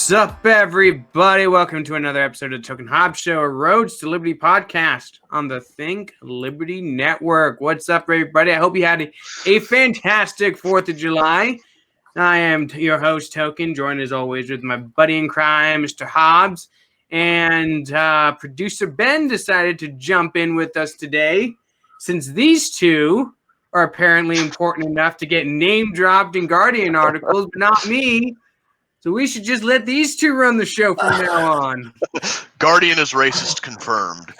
What's up, everybody? Welcome to another episode of the Token and Hobbs Show, a Roads to Liberty podcast on the Think Liberty Network. What's up, everybody? I hope you had a fantastic 4th of July. I am your host, Token, joined as always with my buddy in crime, Mr. Hobbs. And producer Ben decided to jump in with us today since these two are apparently important enough to get name-dropped in Guardian articles, but not me. So we should just let these two run the show from now on. Guardian is racist confirmed.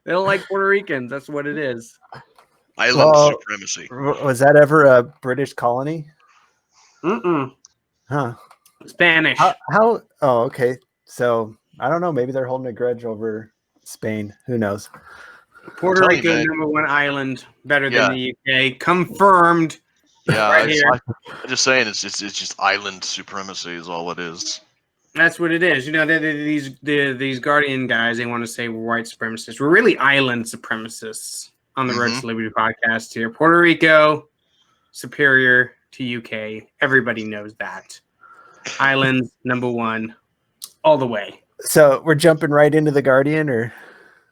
They don't like Puerto Ricans. That's what it is. Island supremacy. Was that ever a British colony? Mm-mm. Huh. Spanish. How? Oh, okay. So, I don't know. Maybe they're holding a grudge over Spain. Who knows? Puerto Rico, #1 island, better than the UK. Confirmed. Yeah, right here. I'm just saying, it's just island supremacy is all it is. That's what it is. You know, these Guardian guys, they want to say we're white supremacists. We're really island supremacists on the Roads to Liberty podcast here. Puerto Rico, superior to UK. Everybody knows that. Islands, #1, all the way. So we're jumping right into the Guardian, or?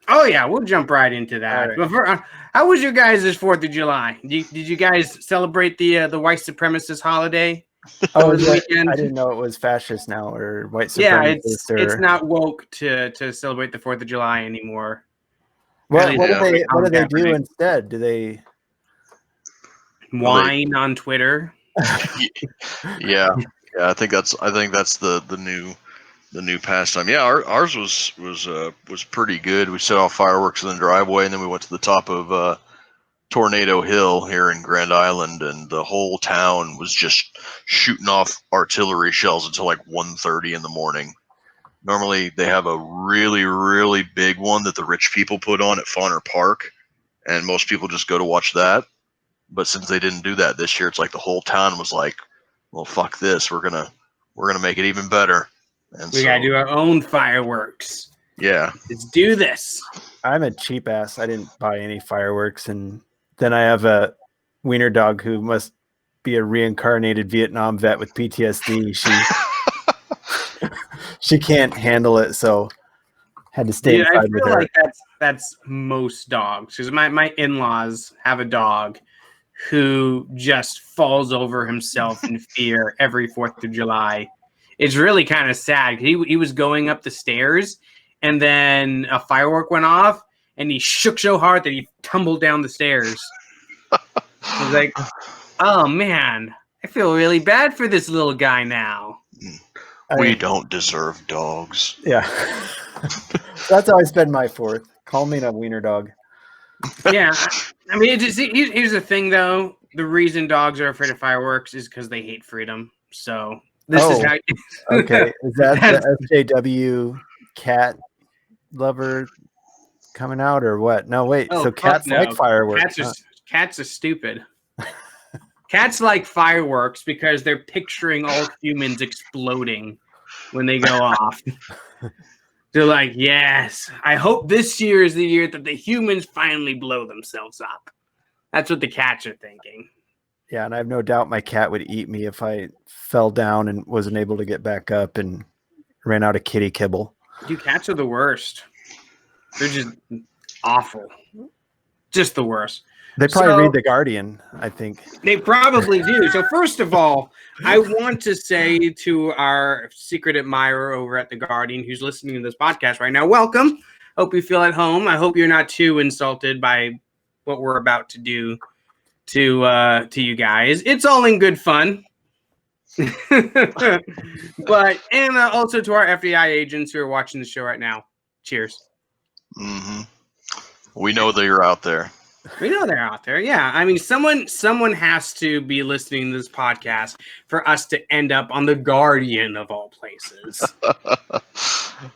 Oh yeah, we'll jump right into that. Right. But how was your guys' 4th of July? Did you guys celebrate the white supremacist holiday? Oh, the weekend? I didn't know it was fascist now or white supremacist. Yeah, it's not woke to celebrate the 4th of July anymore. What do they do instead? Do they whine on Twitter? Yeah. I think that's the new pastime. Yeah, ours was pretty good. We set off fireworks in the driveway, and then we went to the top of Tornado Hill here in Grand Island, and the whole town was just shooting off artillery shells until like 1:30 in the morning. Normally, they have a really, really big one that the rich people put on at Fawner Park, and most people just go to watch that. But since they didn't do that this year, it's like the whole town was like, "Well, fuck this. We're gonna make it even better." And we gotta do our own fireworks. Yeah. Let's do this. I'm a cheap ass. I didn't buy any fireworks, and then I have a wiener dog who must be a reincarnated Vietnam vet with PTSD. She can't handle it, so had to stay inside with her. I feel like that's most dogs, because my in-laws have a dog who just falls over himself in fear every 4th of July. It's really kind of sad. He was going up the stairs, and then a firework went off, and he shook so hard that he tumbled down the stairs. I was like, oh, man, I feel really bad for this little guy now. We don't deserve dogs. Yeah. That's how I spend my 4th. Call me a wiener dog. Yeah. I mean, here's the thing, though. The reason dogs are afraid of fireworks is because they hate freedom. So this is how. Okay. Is that the SJW cat lover coming out or what? No, wait. So cats like fireworks. Cats are stupid. Cats like fireworks because they're picturing all humans exploding when they go off. They're like, yes, I hope this year is the year that the humans finally blow themselves up. That's what the cats are thinking. Yeah, and I have no doubt my cat would eat me if I fell down and wasn't able to get back up and ran out of kitty kibble. Dude, cats are the worst. They're just awful. Just the worst. They probably read The Guardian, I think. They probably do. So first of all, I want to say to our secret admirer over at The Guardian who's listening to this podcast right now, welcome. Hope you feel at home. I hope you're not too insulted by what we're about to do to you guys. It's all in good fun. But also to our FBI agents who are watching the show right now. Cheers. Mm-hmm. We know that you're out there. We know they're out there. Yeah. I mean, someone has to be listening to this podcast for us to end up on The Guardian of all places.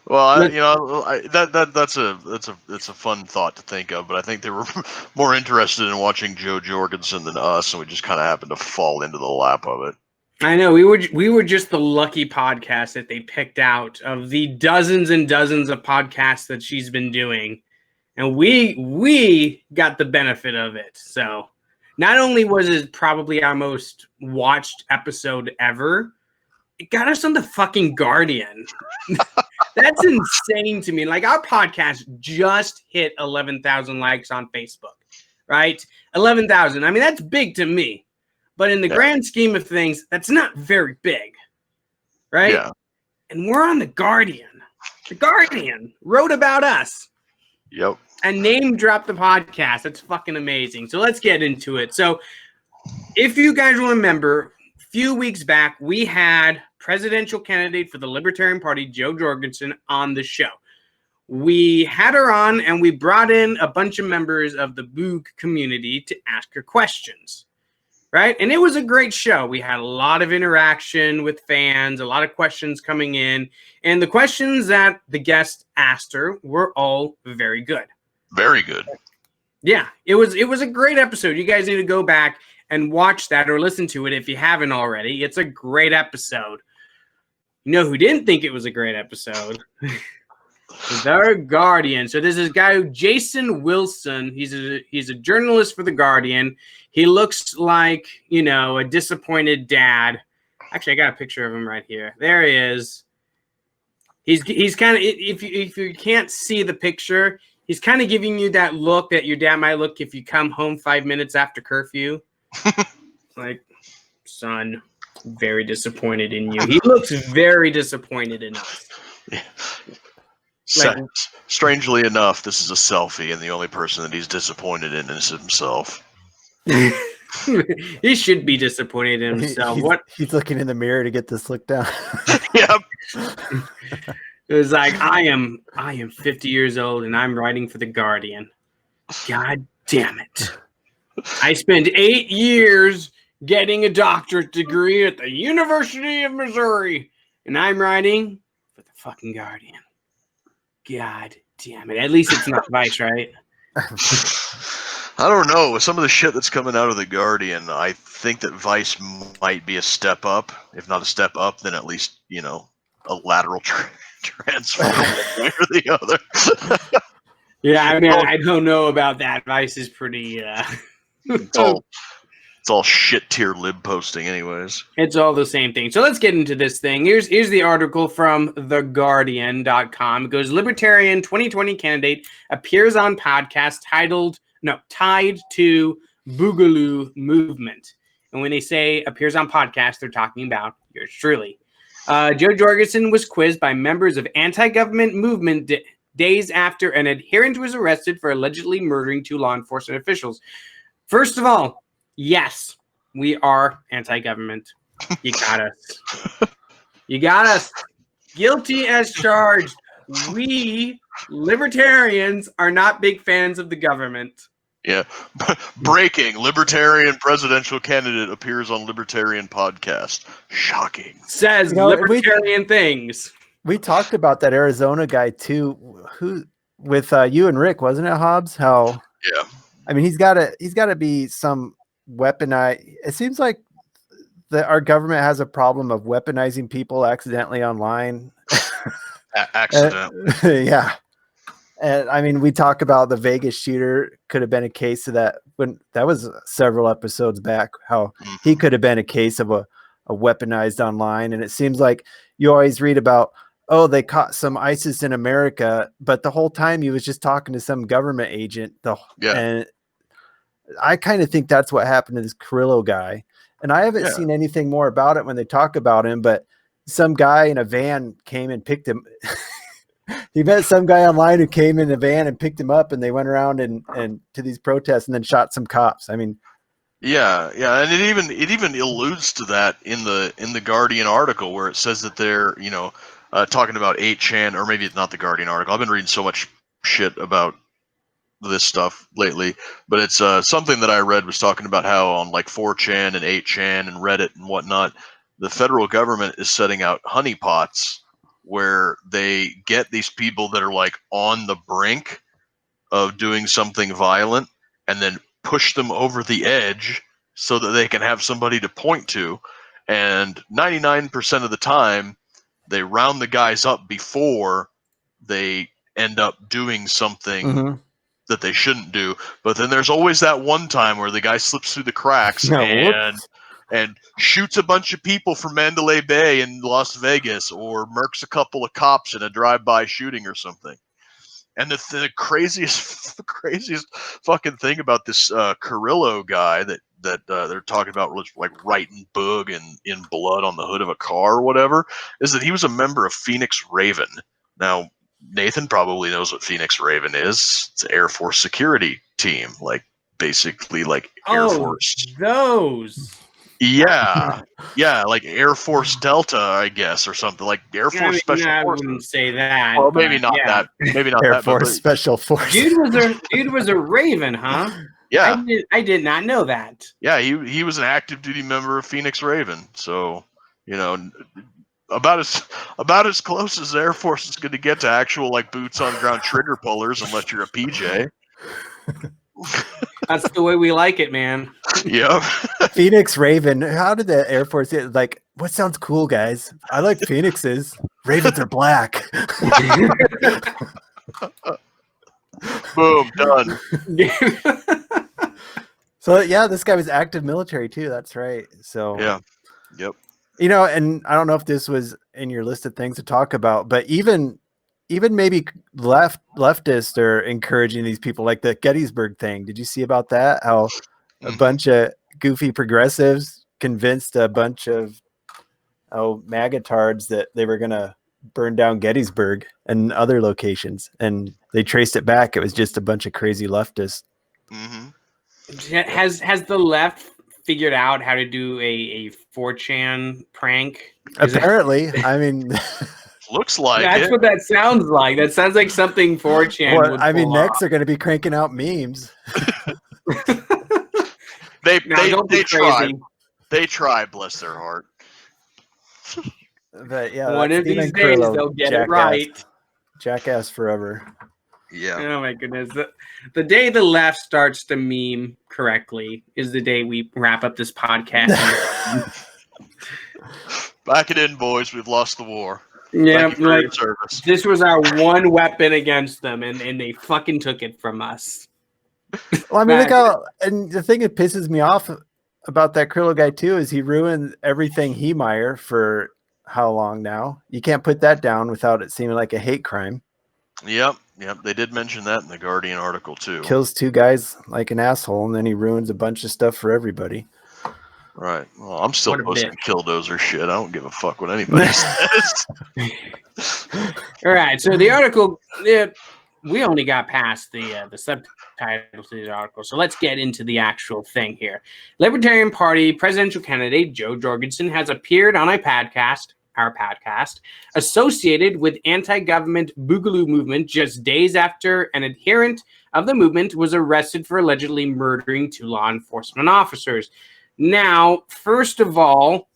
Well, that's a fun thought to think of, but I think they were more interested in watching Jo Jorgensen than us, and we just kind of happened to fall into the lap of it. I know we were just the lucky podcast that they picked out of the dozens and dozens of podcasts that she's been doing. And we got the benefit of it. So not only was it probably our most watched episode ever, it got us on the fucking Guardian. That's insane to me. Like, our podcast just hit 11,000 likes on Facebook, right? 11,000. I mean, that's big to me. But in the grand scheme of things, that's not very big, right? Yeah. And we're on the Guardian. The Guardian wrote about us. Yep. And name dropped the podcast. That's fucking amazing. So let's get into it. So if you guys remember, a few weeks back, we had presidential candidate for the Libertarian Party, Jo Jorgensen, on the show. We had her on, and we brought in a bunch of members of the Boog community to ask her questions, right? And it was a great show. We had a lot of interaction with fans, a lot of questions coming in, and the questions that the guest asked her were all very good. Very good. Yeah, it was a great episode. You guys need to go back and watch that or listen to it if you haven't already. It's a great episode. You know who didn't think it was a great episode? The Guardian. So this is a guy, Jason Wilson. He's a journalist for The Guardian. He looks like, you know, a disappointed dad. Actually, I got a picture of him right here. There he is. He's kind of, if you can't see the picture, he's kind of giving you that look that your dad might look if you come home 5 minutes after curfew. Like, son, very disappointed in you. He looks very disappointed in us. Yeah. Like, Strangely enough, this is a selfie, and the only person that he's disappointed in is himself. He should be disappointed in himself. He's looking in the mirror to get this look down. Yep. It was like, I am 50 years old and I'm writing for The Guardian. God damn it. I spent 8 years getting a doctorate degree at the University of Missouri, and I'm writing for the fucking Guardian. God damn it. At least it's not Vice, right? I don't know. With some of the shit that's coming out of The Guardian, I think that Vice might be a step up. If not a step up, then at least, you know, a lateral transfer one way or the other. Yeah, I mean, I don't know about that. Vice is pretty... It's all shit tier lib posting anyways. It's all the same thing. So let's get into this thing. Here's the article from theguardian.com. It goes, Libertarian 2020 candidate appears on podcast tied to boogaloo movement. And when they say appears on podcast, they're talking about yours truly. Jo Jorgensen was quizzed by members of anti-government movement days after an adherent was arrested for allegedly murdering 2 law enforcement officials. First of all, yes, we are anti-government. You got us. You got us. Guilty as charged. We, libertarians, are not big fans of the government. Yeah. Breaking. Libertarian presidential candidate appears on Libertarian podcast. Shocking. Says libertarian things. We talked about that Arizona guy too, who with you and Rick, wasn't it, Hobbs? How? Yeah. I mean, he's got to be some weaponized. It seems like our government has a problem of weaponizing people accidentally online. Accident. Yeah. And I mean, we talk about the Vegas shooter could have been a case of that when that was several episodes back, how he could have been a case of a weaponized online. And it seems like you always read about, oh, they caught some ISIS in America, but the whole time he was just talking to some government agent. And I kind of think that's what happened to this Carrillo guy. And I haven't seen anything more about it when they talk about him, but some guy in a van came and picked him. He met some guy online who came in a van and picked him up, and they went around and to these protests and then shot some cops. I mean, yeah, and it even alludes to that in the Guardian article where it says that they're talking about 8chan, or maybe it's not the Guardian article. I've been reading so much shit about this stuff lately, but it's something that I read was talking about how on like 4chan and 8chan and Reddit and whatnot, the federal government is setting out honeypots where they get these people that are like on the brink of doing something violent and then push them over the edge so that they can have somebody to point to. And 99% of the time, they round the guys up before they end up doing something that they shouldn't do. But then there's always that one time where the guy slips through the cracks and and shoots a bunch of people from Mandalay Bay in Las Vegas, or murks a couple of cops in a drive-by shooting or something. And the craziest fucking thing about this Carrillo guy that they're talking about, like writing boog in blood on the hood of a car or whatever, is that he was a member of Phoenix Raven. Now, Nathan probably knows what Phoenix Raven is. It's an Air Force security team, like basically like Air Force. Those. Yeah, like Air Force Delta, I guess, or something like Air Force Special Forces. I wouldn't say that. Well, maybe not that. Maybe not Air that. Force Special Forces. Dude was a Raven, huh? Yeah, I did not know that. yeah. He was an active duty member of Phoenix Raven, so about as close as the Air Force is going to get to actual like boots on ground trigger pullers, unless you're a PJ. That's the way we like it, man. Yeah. Phoenix Raven. How did the Air Force get, like, what sounds cool, guys? I like Phoenixes. Ravens are black. Boom, done. So yeah, this guy was active military too. That's right. So yeah. Yep. And I don't know if this was in your list of things to talk about, but even maybe leftists are encouraging these people, like the Gettysburg thing. Did you see about that? How a bunch of goofy progressives convinced a bunch of MAGA-tards that they were going to burn down Gettysburg and other locations, and they traced it back. It was just a bunch of crazy leftists. Mm-hmm. Has the left figured out how to do a 4chan prank? Apparently, I mean... Looks like that's what that sounds like. That sounds like something 4chan would I mean, pull next off. they're going to be cranking out memes. They try. They try, bless their heart. But yeah, one of these days they'll get it right. Jackass forever. Yeah. Oh my goodness. The day the left starts to meme correctly is the day we wrap up this podcast. Back it in, boys. We've lost the war. Yeah, like, this was our one weapon against them, and they fucking took it from us. Well, I mean, look how, and the thing that pisses me off about that Krillo guy too is he ruined everything Heemeyer for how long now? You can't put that down without it seeming like a hate crime. Yep. They did mention that in the Guardian article too. Kills two guys like an asshole, and then he ruins a bunch of stuff for everybody. Right. Well, I'm still posting killdozer shit. I don't give a fuck what anybody says. All right. So the article, we only got past the subtitle to the article. So let's get into the actual thing here. Libertarian Party presidential candidate Jo Jorgensen has appeared on our podcast, associated with anti-government boogaloo movement just days after an adherent of the movement was arrested for allegedly murdering 2 law enforcement officers. Now, first of all,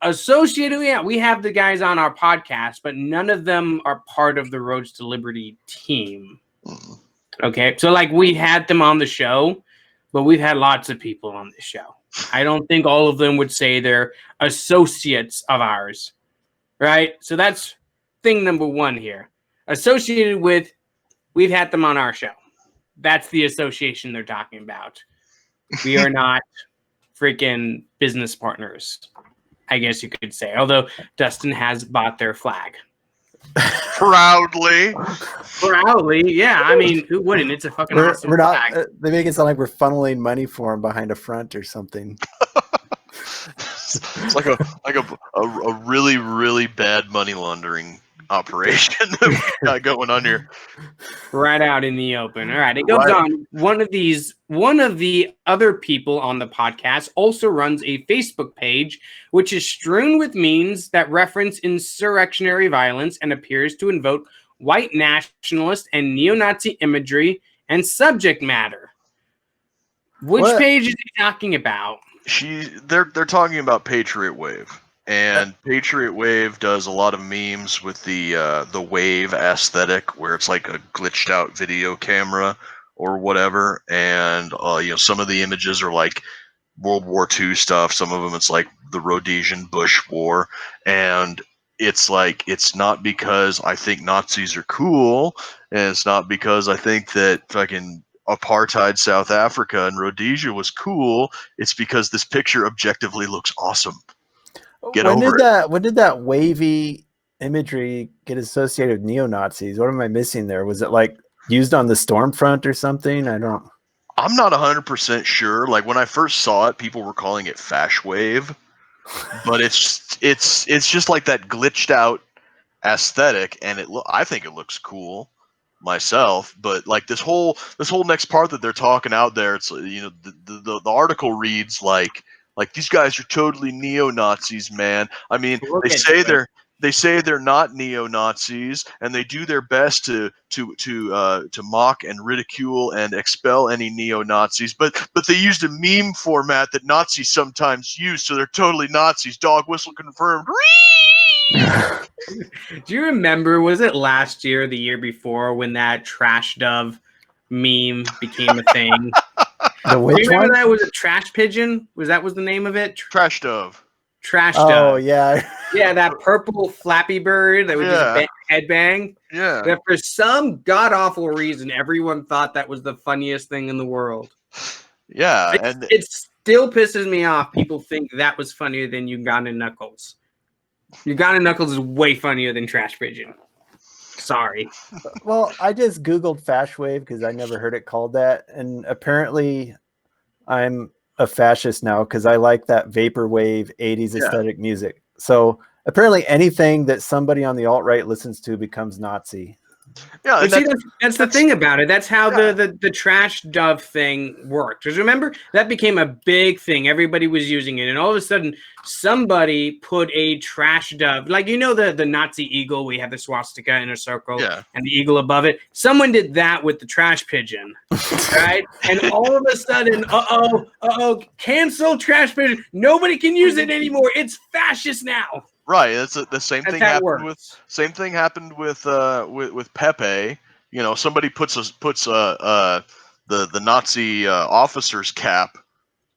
associated, we have the guys on our podcast, but none of them are part of the Roads to Liberty team. Okay, so like we had them on the show, but we've had lots of people on the show. I don't think all of them would say they're associates of ours, right? So that's thing number one here. Associated with, we've had them on our show. That's the association they're talking about. We are not freaking business partners, I guess you could say. Although Dustin has bought their flag. Proudly, yeah. I mean, who wouldn't? It's a fucking awesome flag. They make it sound like we're funneling money for him behind a front or something. It's like a really, really bad money laundering operation that we got going on here. Right out in the open. All right, it goes on. One of the other people on the podcast also runs a Facebook page, which is strewn with memes that reference insurrectionary violence and appears to invoke white nationalist and neo-Nazi imagery and subject matter. Which page is he talking about? They're talking about Patriot Wave. And Patriot Wave does a lot of memes with the wave aesthetic, where it's like a glitched out video camera or whatever. And some of the images are like World War II stuff. Some of them it's like the Rhodesian Bush War. And it's like, it's not because I think Nazis are cool, and it's not because I think that fucking apartheid South Africa and Rhodesia was cool. It's because this picture objectively looks awesome. Get over it. When did that wavy imagery get associated with neo-Nazis? What am I missing there? Was it like used on the Stormfront or something? I'm not 100% sure. Like when I first saw it, people were calling it fash wave, but it's just like that glitched out aesthetic, and I think it looks cool myself. But like this whole next part that they're talking out there, it's the article reads like these guys are totally neo-Nazis, man. I mean, they say they're not neo-Nazis, and they do their best to mock and ridicule and expel any neo-Nazis, but they used a meme format that Nazis sometimes use, so they're totally Nazis. Dog whistle confirmed. Do you remember, was it last year or the year before, when that trash dove meme became a thing? The which Do you remember one? that? Was it trash pigeon? Was the name of it? Trash dove. Trash dove. Oh yeah. Yeah, that purple flappy bird that would just headbang. Yeah. That for some god-awful reason, everyone thought that was the funniest thing in the world. Yeah. It still pisses me off. People think that was funnier than Uganda Knuckles. Uganda Knuckles is way funnier than Trash Pigeon. Sorry. Well, I just Googled fash wave because I never heard it called that. And apparently I'm a fascist now because I like that vaporwave 80s aesthetic music. So apparently anything that somebody on the alt-right listens to becomes Nazi. Yeah, that's the thing about it. That's how the trash dove thing worked. Because remember, that became a big thing. Everybody was using it, and all of a sudden, somebody put a trash dove, like the Nazi eagle. We have the swastika in a circle, and the eagle above it. Someone did that with the trash pigeon, right? And all of a sudden, cancel trash pigeon. Nobody can use it anymore. It's fascist now. Right, the same thing happened with Pepe. Somebody puts the Nazi officer's cap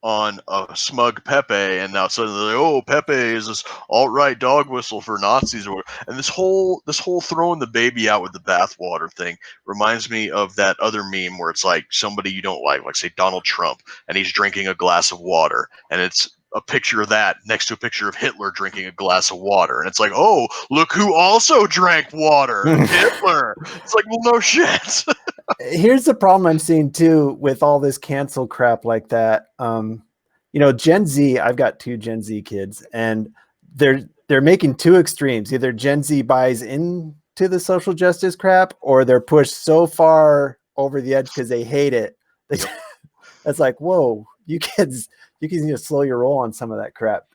on a smug Pepe, and now suddenly, oh, Pepe is this alt-right dog whistle for Nazis, and this whole throwing the baby out with the bathwater thing reminds me of that other meme where it's like somebody you don't like say Donald Trump, and he's drinking a glass of water, and it's a picture of that next to a picture of Hitler drinking a glass of water. And it's like, oh, look who also drank water. Hitler. It's like, well, no shit. Here's the problem I'm seeing too with all this cancel crap like that. Gen Z, I've got 2 Gen Z kids, and they're making 2 extremes. Either Gen Z buys into the social justice crap, or they're pushed so far over the edge because they hate it. It's like, whoa, you kids need to slow your roll on some of that crap.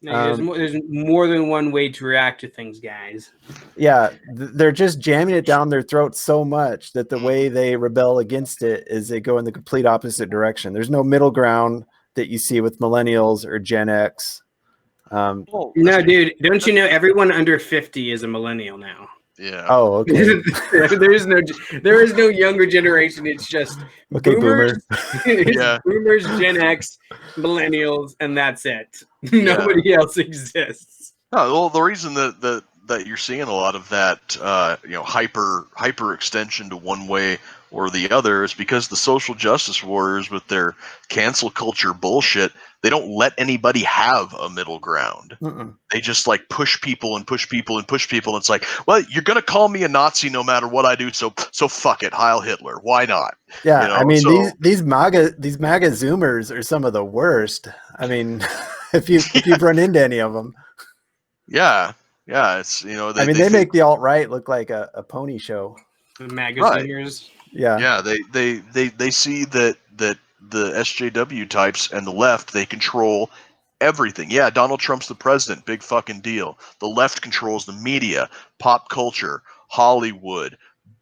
No, there's more than one way to react to things, guys. Yeah, they're just jamming it down their throat so much that the way they rebel against it is they go in the complete opposite direction. There's no middle ground that you see with millennials or Gen X. No, dude, don't you know everyone under 50 is a millennial now? Yeah. Oh, okay. there is no younger generation. It's just boomers, boomers, Gen X, millennials, and that's it. Nobody else exists. No, well, the reason that you're seeing a lot of that, hyper extension to one way or the other is because the social justice warriors with their cancel culture bullshit, they don't let anybody have a middle ground. They just like push people and push people and push people. It's like, well, you're going to call me a Nazi no matter what I do. So fuck it. Heil Hitler. Why not? Yeah. I mean, these MAGA Zoomers are some of the worst. I mean, if you've run into any of them. Yeah. Yeah. It's, they make the alt-right look like a pony show. The magazines. Yeah. Yeah. They see that the SJW types and the left, they control everything. Yeah, Donald Trump's the president, big fucking deal. The left controls the media, pop culture, Hollywood,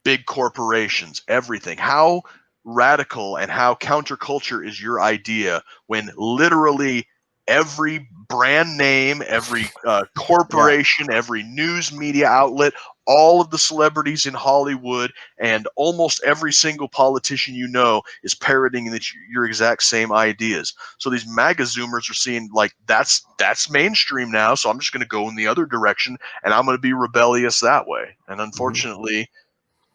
big corporations, everything. How radical and how counterculture is your idea when literally every brand name, every corporation, every news media outlet, all of the celebrities in Hollywood, and almost every single politician is parroting your exact same ideas. So these MAGA Zoomers are seeing like that's mainstream now, so I'm just going to go in the other direction, and I'm going to be rebellious that way. And unfortunately,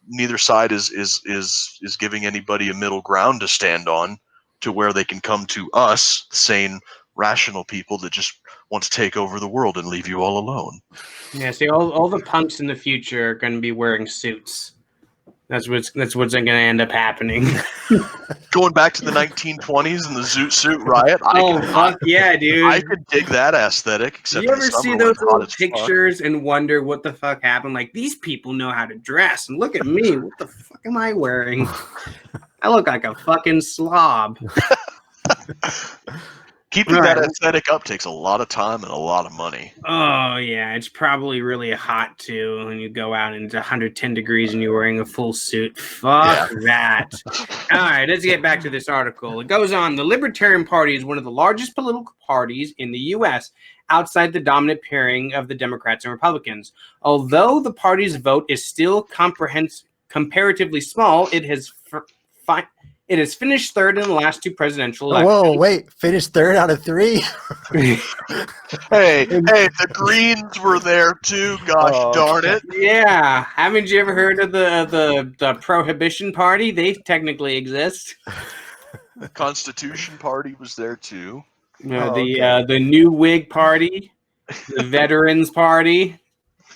neither side is giving anybody a middle ground to stand on, to where they can come to us, sane, rational people that just want to take over the world and leave you all alone. Yeah, see, all the punks in the future are going to be wearing suits. That's what's going to end up happening. Going back to the 1920s and the zoot suit riot. Fuck yeah, dude! I could dig that aesthetic. Do Except you ever see those little fuck. pictures and wonder what the fuck happened? Like, these people know how to dress, and look at me. What the fuck am I wearing? I look like a fucking slob. Keeping that aesthetic up takes a lot of time and a lot of money. Oh, yeah. It's probably really hot, too, when you go out and it's 110 degrees and you're wearing a full suit. Fuck that. All right, let's get back to this article. It goes on. The Libertarian Party is one of the largest political parties in the U.S. outside the dominant pairing of the Democrats and Republicans. Although the party's vote is still comparatively small, it has finished third in the last two presidential elections. Whoa, wait, finished third out of 3? Hey, the Greens were there too. Gosh darn it! Yeah, haven't you ever heard of the Prohibition Party? They technically exist. The Constitution Party was there too. The New Whig Party, the Veterans Party.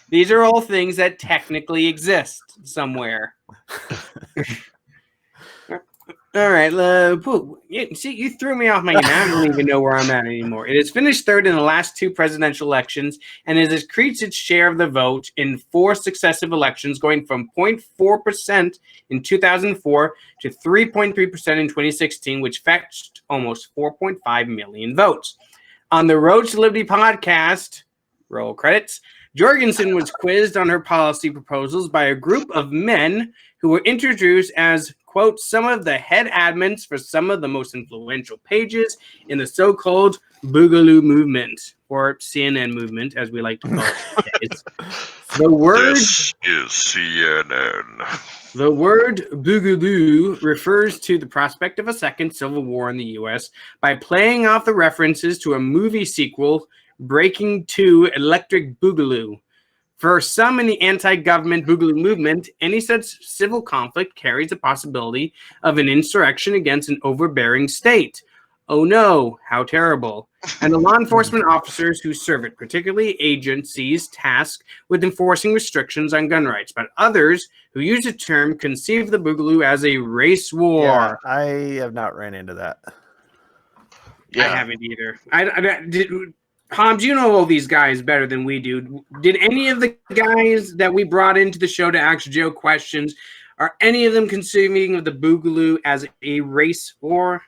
These are all things that technically exist somewhere. All right, see, you threw me off my game. I don't even know where I'm at anymore. It has finished third in the last two presidential elections, and it has increased its share of the vote in 4 successive elections, going from 0.4% in 2004 to 3.3% in 2016, which fetched almost 4.5 million votes. On the Road to Liberty podcast, roll credits, Jorgensen was quizzed on her policy proposals by a group of men who were introduced as, quote, some of the head admins for some of the most influential pages in the so-called boogaloo movement, or CNN movement, as we like to call it. This is CNN. The word boogaloo refers to the prospect of a second civil war in the U.S. by playing off the references to a movie sequel, Breaking 2 Electric Boogaloo. For some in the anti-government boogaloo movement, any such civil conflict carries the possibility of an insurrection against an overbearing state. Oh no, how terrible. And the law enforcement officers who serve it, particularly agencies tasked with enforcing restrictions on gun rights, but others who use the term conceive the boogaloo as a race war. Yeah, I have not ran into that. Yeah. I haven't either. Hobbs, you know all these guys better than we do. Did any of the guys that we brought into the show to ask Joe questions, are any of them conceiving of the boogaloo as a race war?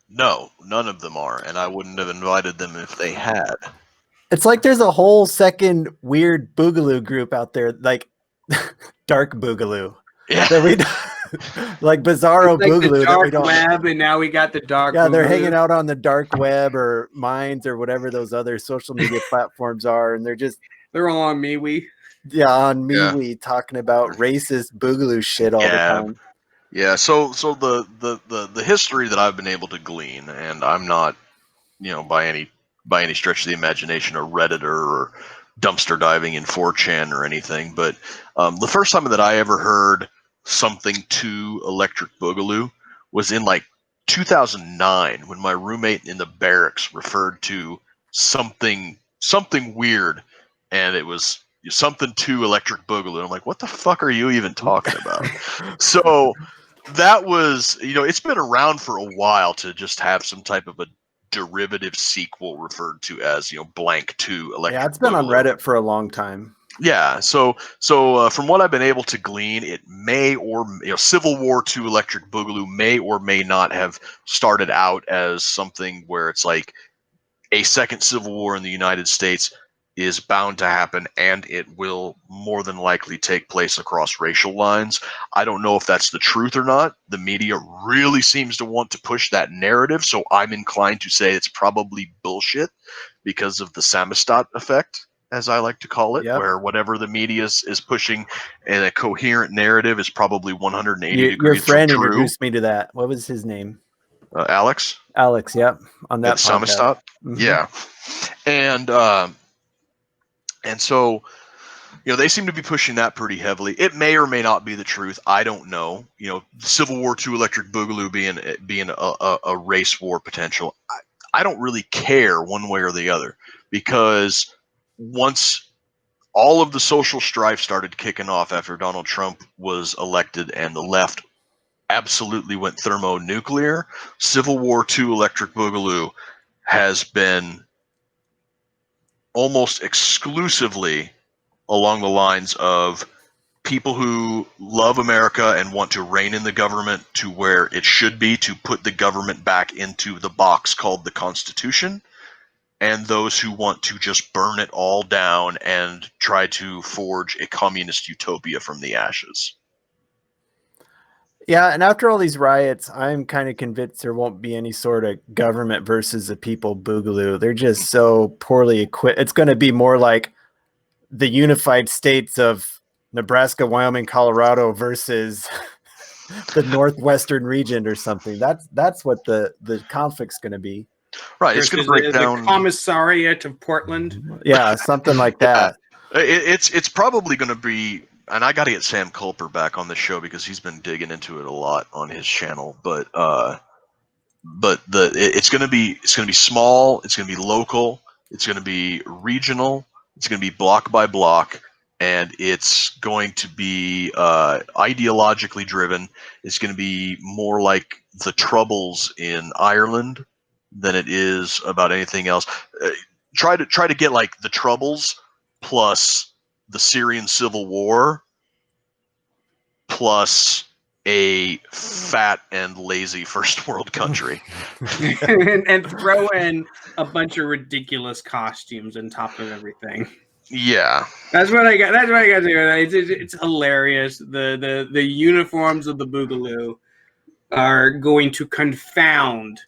No, none of them are, and I wouldn't have invited them if they had. It's like there's a whole second weird boogaloo group out there, like dark boogaloo. Yeah. That we like bizarro like boogaloo. The dark that we web, and now we got the dark. Yeah, they're boogaloo. hanging out on the dark web or Minds or whatever those other social media platforms are, and they're all on MeWe. Yeah, on MeWe talking about racist boogaloo shit all the time. Yeah, so the history that I've been able to glean, and I'm not, by any stretch of the imagination, a Redditor or dumpster diving in 4chan or anything, but the first time that I ever heard something to Electric Boogaloo was in like 2009 when my roommate in the barracks referred to something weird, and it was something to Electric Boogaloo. I'm like, what the fuck are you even talking about? So that was, it's been around for a while to just have some type of a derivative sequel referred to as, blank to Electric Yeah, it's been Boogaloo. on Reddit for a long time. Yeah, so from what I've been able to glean, it may or Civil War II Electric Boogaloo may or may not have started out as something where it's like a second civil war in the United States is bound to happen, and it will more than likely take place across racial lines. I don't know if that's the truth or not. The media really seems to want to push that narrative, so I'm inclined to say it's probably bullshit because of the Samizdat effect, as I like to call it, where whatever the media is pushing in a coherent narrative is probably 180 degrees Your friend from true. Introduced me to that. What was his name? Alex? Alex, yep. On that Samizdat? Mm-hmm. Yeah. And so they seem to be pushing that pretty heavily. It may or may not be the truth. I don't know. Civil War II Electric Boogaloo being a race war potential. I don't really care one way or the other, because once all of the social strife started kicking off after Donald Trump was elected and the left absolutely went thermonuclear, Civil War II Electric Boogaloo has been almost exclusively along the lines of people who love America and want to rein in the government to where it should be, to put the government back into the box called the Constitution, and those who want to just burn it all down and try to forge a communist utopia from the ashes. Yeah, and after all these riots, I'm kind of convinced there won't be any sort of government versus the people boogaloo. They're just so poorly equipped. It's going to be more like the unified states of Nebraska, Wyoming, Colorado versus the Northwestern region or something. That's what the conflict's going to be. Right, it's going to break down the commissariat of Portland. Yeah, something like that. It's probably going to be, and I got to get Sam Culper back on the show because he's been digging into it a lot on his channel. But it's going to be small. It's going to be local. It's going to be regional. It's going to be block by block, and it's going to be ideologically driven. It's going to be more like the Troubles in Ireland than it is about anything else. Try to get like the Troubles plus the Syrian Civil War plus a fat and lazy first world country. and throw in a bunch of ridiculous costumes on top of everything. Yeah, that's what I got. That's what I got to do. It's hilarious. The uniforms of the Boogaloo are going to confound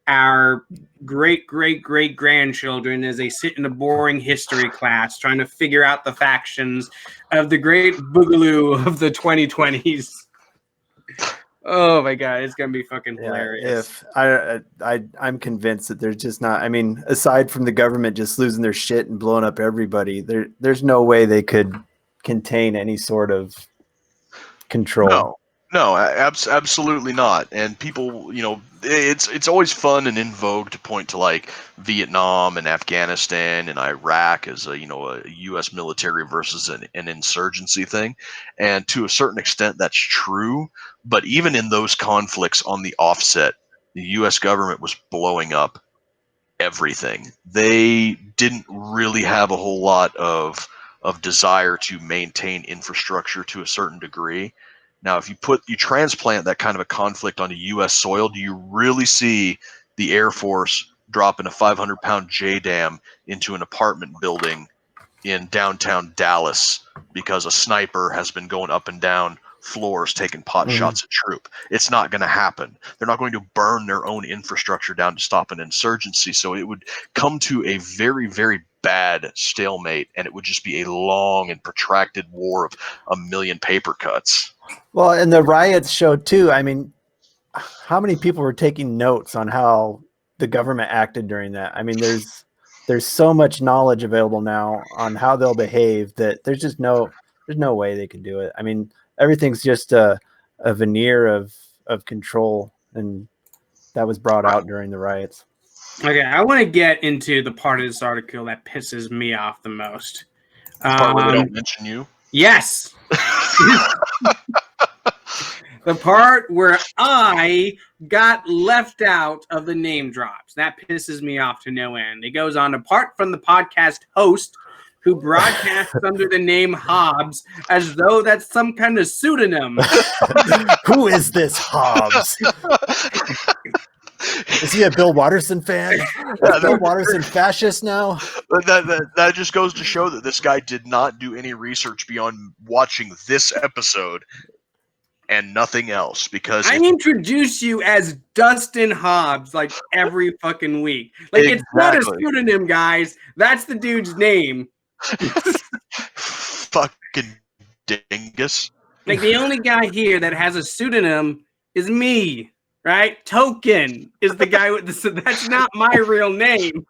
our great grandchildren as they sit in a boring history class trying to figure out the factions of the great Boogaloo of the 2020s. Oh my god, it's gonna be fucking hilarious. I'm convinced that there's just not, I mean, aside from the government just losing their shit and blowing up everybody, there's no way they could contain any sort of control. No, absolutely not. And people, it's always fun and in vogue to point to like Vietnam and Afghanistan and Iraq as a U.S. military versus an insurgency thing. And to a certain extent, that's true. But even in those conflicts on the offset, the U.S. government was blowing up everything. They didn't really have a whole lot of desire to maintain infrastructure to a certain degree. Now, if you transplant that kind of a conflict onto U.S. soil, do you really see the Air Force dropping a 500-pound JDAM into an apartment building in downtown Dallas because a sniper has been going up and down floors taking pot shots at troop? It's not going to happen. They're not going to burn their own infrastructure down to stop an insurgency. So it would come to a very, very bad stalemate, and it would just be a long and protracted war of a million paper cuts. Well, and the riots showed too. I mean, how many people were taking notes on how the government acted during that? I mean, there's so much knowledge available now on how they'll behave that there's no way they can do it. I mean, everything's just a veneer of control, and that was brought out during the riots. Okay, I want to get into the part of this article that pisses me off the most. The part where they don't mention you? Yes. The part where I got left out of the name drops. That pisses me off to no end. It goes on, apart from the podcast host who broadcasts under the name Hobbs as though that's some kind of pseudonym. Who is this Hobbs? Is he a Bill Watterson fan? Is Bill Watterson fascist now? That just goes to show that this guy did not do any research beyond watching this episode and nothing else. Because I introduce you as Dustin Hobbs like every fucking week. Like It's not a pseudonym, guys. That's the dude's name. Fucking dingus. Like the only guy here that has a pseudonym is me. Right? Token is the guy with the. That's not my real name.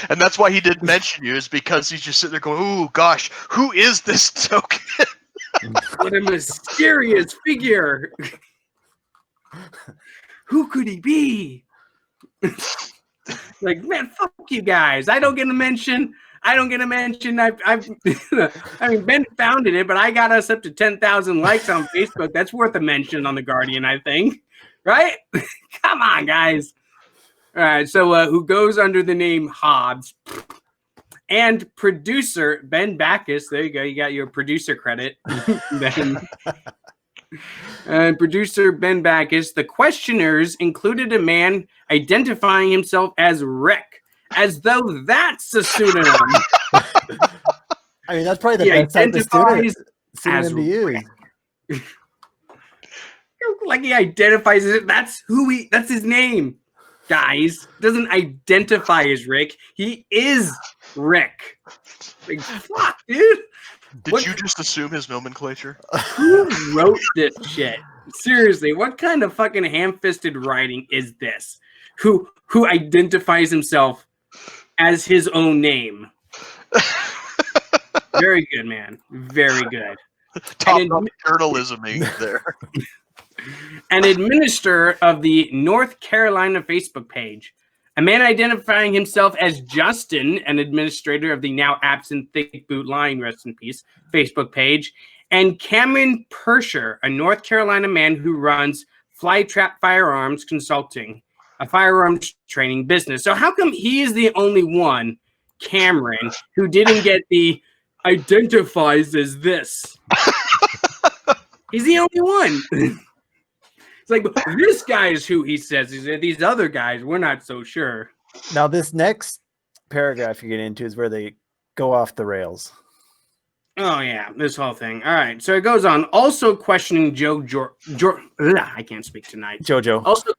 And that's why he didn't mention you, is because he's just sitting there going, "Ooh, gosh, who is this Token?" What a mysterious figure. Who could he be? Like, man, fuck you guys. I don't get a mention. I've I mean, Ben founded it, but I got us up to 10,000 likes on Facebook. That's worth a mention on The Guardian, I think. Right? Come on, guys. All right. So who goes under the name Hobbs, and producer Ben Backus. There you go. You got your producer credit. And producer Ben Backus. The questioners included a man identifying himself as Rick, as though that's a pseudonym. I mean, that's probably the best type of pseudonym to use. Like he identifies it. That's his name. Guys, doesn't identify as Rick. He is Rick. Like, fuck, dude. Did you just assume his nomenclature? Who wrote this shit? Seriously, what kind of fucking ham-fisted writing is this? Who identifies himself as his own name? Very good, man. Very good. Top journalism there. An administrator of the North Carolina Facebook page. A man identifying himself as Justin, an administrator of the now absent Thick Boot Line, rest in peace, Facebook page. And Cameron Persher, a North Carolina man who runs Flytrap Firearms Consulting, a firearms training business. So how come he is the only one, Cameron, who didn't get the identifies as this? He's the only one. It's like, this guy is who he says. These other guys, we're not so sure. Now, this next paragraph you get into is where they go off the rails. Oh, yeah, this whole thing. All right, so it goes on. Also questioning I can't speak tonight. JoJo. Also,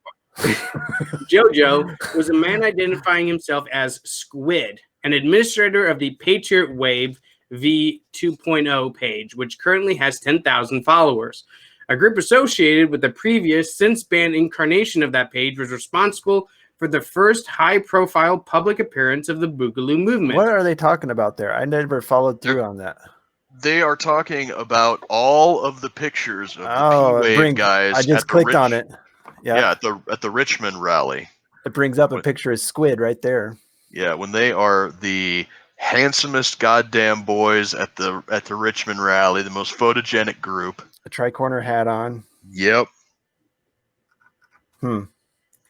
JoJo was a man identifying himself as Squid, an administrator of the Patriot Wave V2.0 page, which currently has 10,000 followers. A group associated with the previous, since-banned incarnation of that page was responsible for the first high-profile public appearance of the boogaloo movement. What are they talking about there? I never followed through on that. They are talking about all of the pictures of the P-Wave guys. I just clicked on it. Yeah, at the Richmond rally. It brings up a picture of Squid right there. Yeah, when they are the handsomest goddamn boys at the Richmond rally, the most photogenic group. A tri-corner hat on. Yep.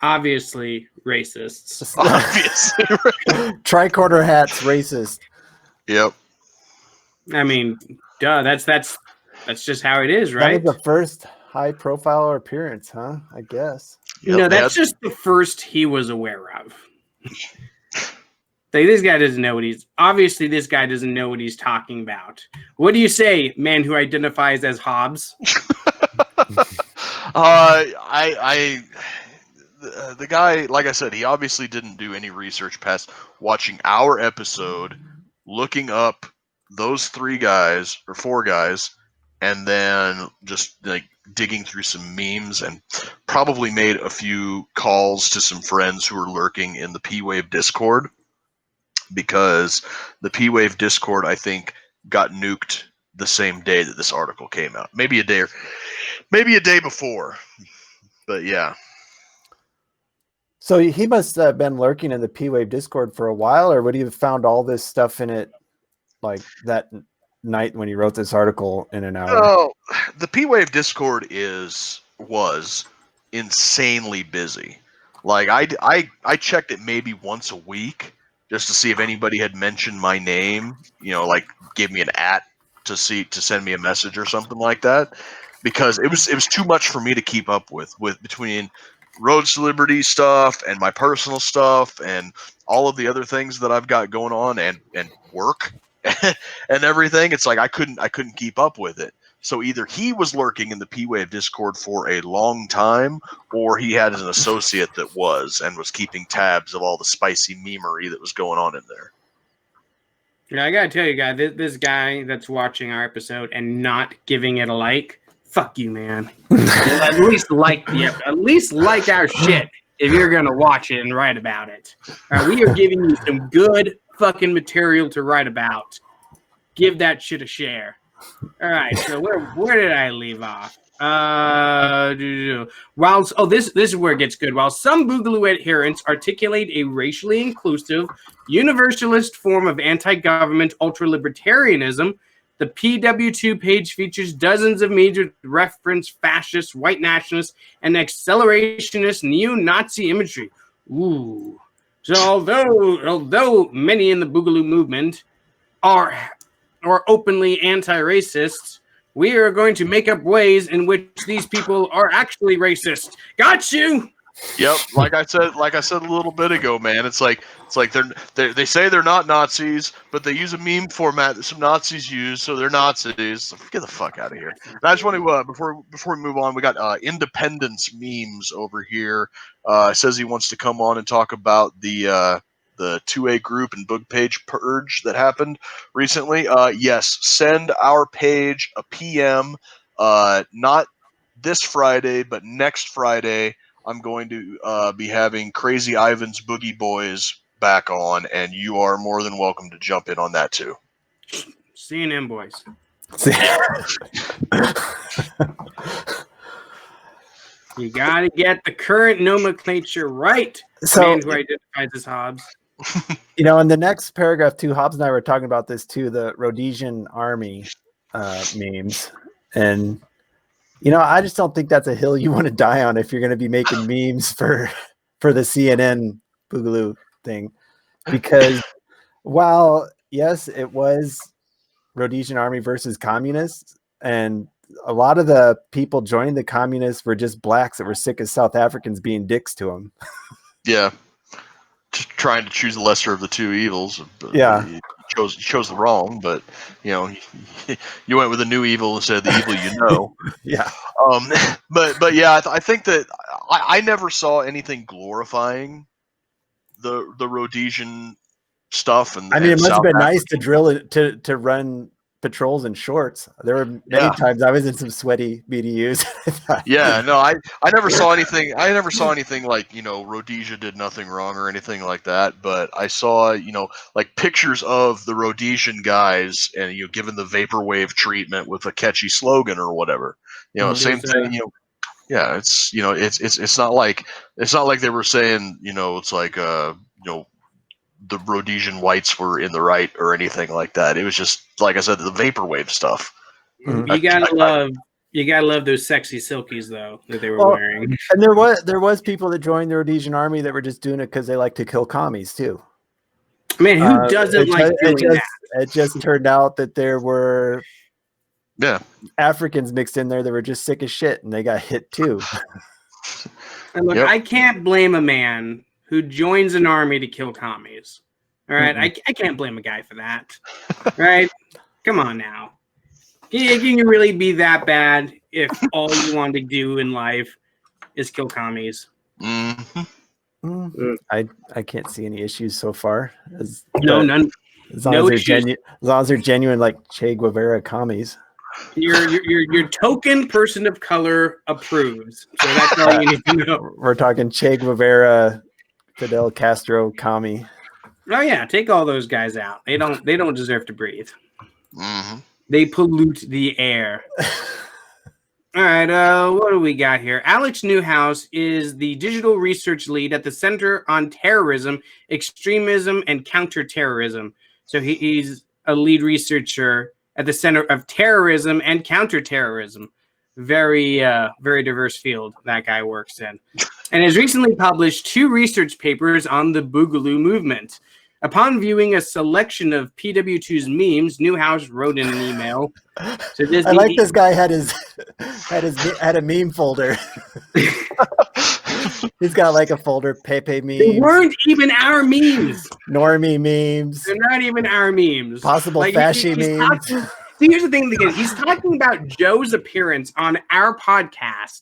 Obviously racists. Obviously. Tri-corner hats, racist. Yep. I mean, duh. That's just how it is, right? That was the first high-profile appearance, huh? I guess. Yep, no, that's just the first he was aware of. This guy doesn't know this guy doesn't know what he's talking about. What do you say, man who identifies as Hobbs? The guy, like I said, he obviously didn't do any research past watching our episode, looking up those 3 guys or 4 guys, and then just like digging through some memes, and probably made a few calls to some friends who were lurking in the P-Wave Discord. Because the P-Wave Discord, I think, got nuked the same day that this article came out. Maybe a day before. But yeah. So he must have been lurking in the P-Wave Discord for a while, or would he have found all this stuff in it like that night when he wrote this article in an hour? Oh, the P-Wave Discord was insanely busy. Like I checked it maybe once a week, just to see if anybody had mentioned my name, like gave me an to send me a message or something like that, because it was too much for me to keep up with between Roads to Liberty stuff and my personal stuff and all of the other things that I've got going on and work and everything. It's like I couldn't keep up with it. So either he was lurking in the P-Wave Discord for a long time, or he had an associate that was keeping tabs of all the spicy memery that was going on in there. Yeah, I gotta tell you, guys, this guy that's watching our episode and not giving it a like, fuck you, man. At least like our shit. if you're gonna watch it and write about it. All right, we are giving you some good fucking material to write about. Give that shit a share. All right, so where did I leave off? This is where it gets good. While some boogaloo adherents articulate a racially inclusive, universalist form of anti-government ultra-libertarianism, the PW2 page features dozens of memes with reference fascist, white nationalist, and accelerationist neo-Nazi imagery. Ooh. So although many in the boogaloo movement are openly anti-racist, we are going to make up ways in which these people are actually racist. Got you. Yep, like I said a little bit ago, man. It's like they say they're not Nazis, but they use a meme format that some Nazis use, so they're Nazis. So get the fuck out of here. And I just want to before we move on, we got Independence memes over here. Says he wants to come on and talk about the 2A group and book page purge that happened recently. Yes, send our page a PM. Not this Friday, but next Friday. I'm going to be having Crazy Ivan's Boogie Boys back on, and you are more than welcome to jump in on that too. CNN boys. You got to get the current nomenclature right. So, man who identifies as Hobbs. In the next paragraph too, Hobbs and I were talking about this too, the Rhodesian army memes. And I just don't think that's a hill you want to die on if you're going to be making memes for the CNN boogaloo thing. Because while, yes, it was Rhodesian army versus communists, and a lot of the people joining the communists were just blacks that were sick of South Africans being dicks to them. Yeah. Just trying to choose the lesser of the two evils. Yeah. You chose the wrong, but you went with the new evil instead of the evil Yeah. But yeah, I think that I never saw anything glorifying the Rhodesian stuff. And I mean, it must have been nice to African. drill it to run patrols in shorts. There were many times I was in some sweaty BDUs. Yeah, no, I never saw anything. I never saw anything like Rhodesia did nothing wrong or anything like that. But I saw like pictures of the Rhodesian guys and given the vaporwave treatment with a catchy slogan or whatever. Same thing. Yeah, it's not like they were saying it's like the Rhodesian whites were in the right or anything like that. It was just, like I said, the vaporwave stuff. Mm-hmm. You gotta love those sexy silkies though that they were wearing. And there was people that joined the Rhodesian army that were just doing it because they like to kill commies too. Man, who doesn't like doing that? It just turned out that there were Africans mixed in there that were just sick as shit, and they got hit too. And look, I can't blame a man who joins an army to kill commies. All right, I can't blame a guy for that. Right? Come on now. Can you really be that bad if all you want to do in life is kill commies? Mm-hmm. I can't see any issues so far. None. As long as they're genuine, like Che Guevara commies. Your token person of color approves. So that's all you need to know. We're talking Che Guevara, Fidel Castro commie. Oh yeah, take all those guys out. They don't deserve to breathe. Mm-hmm. They pollute the air. All right, what do we got here? Alex Newhouse is the digital research lead at the Center on Terrorism, Extremism, and Counterterrorism. So he's a lead researcher at the Center of Terrorism and Counterterrorism. Very, very diverse field that guy works in. And has recently published 2 research papers on the boogaloo movement. Upon viewing a selection of PW2's memes, Newhouse wrote in an email. So this guy had a meme folder. He's got like a folder, Pepe memes. They weren't even our memes. Normie memes. They're not even our memes. Possible fashy memes. See, here's the thing again. He's talking about Joe's appearance on our podcast,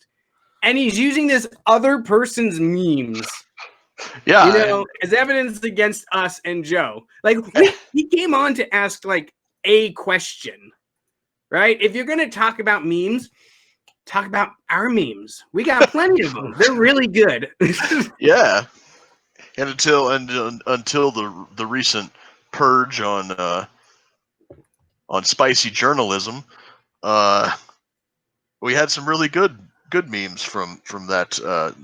and he's using this other person's memes. Yeah, as evidence against us and Joe. Like he came on to ask like a question, right? If you're going to talk about memes, talk about our memes. We got plenty of them. They're really good. Yeah, and until the recent purge on spicy journalism, we had some really good memes from that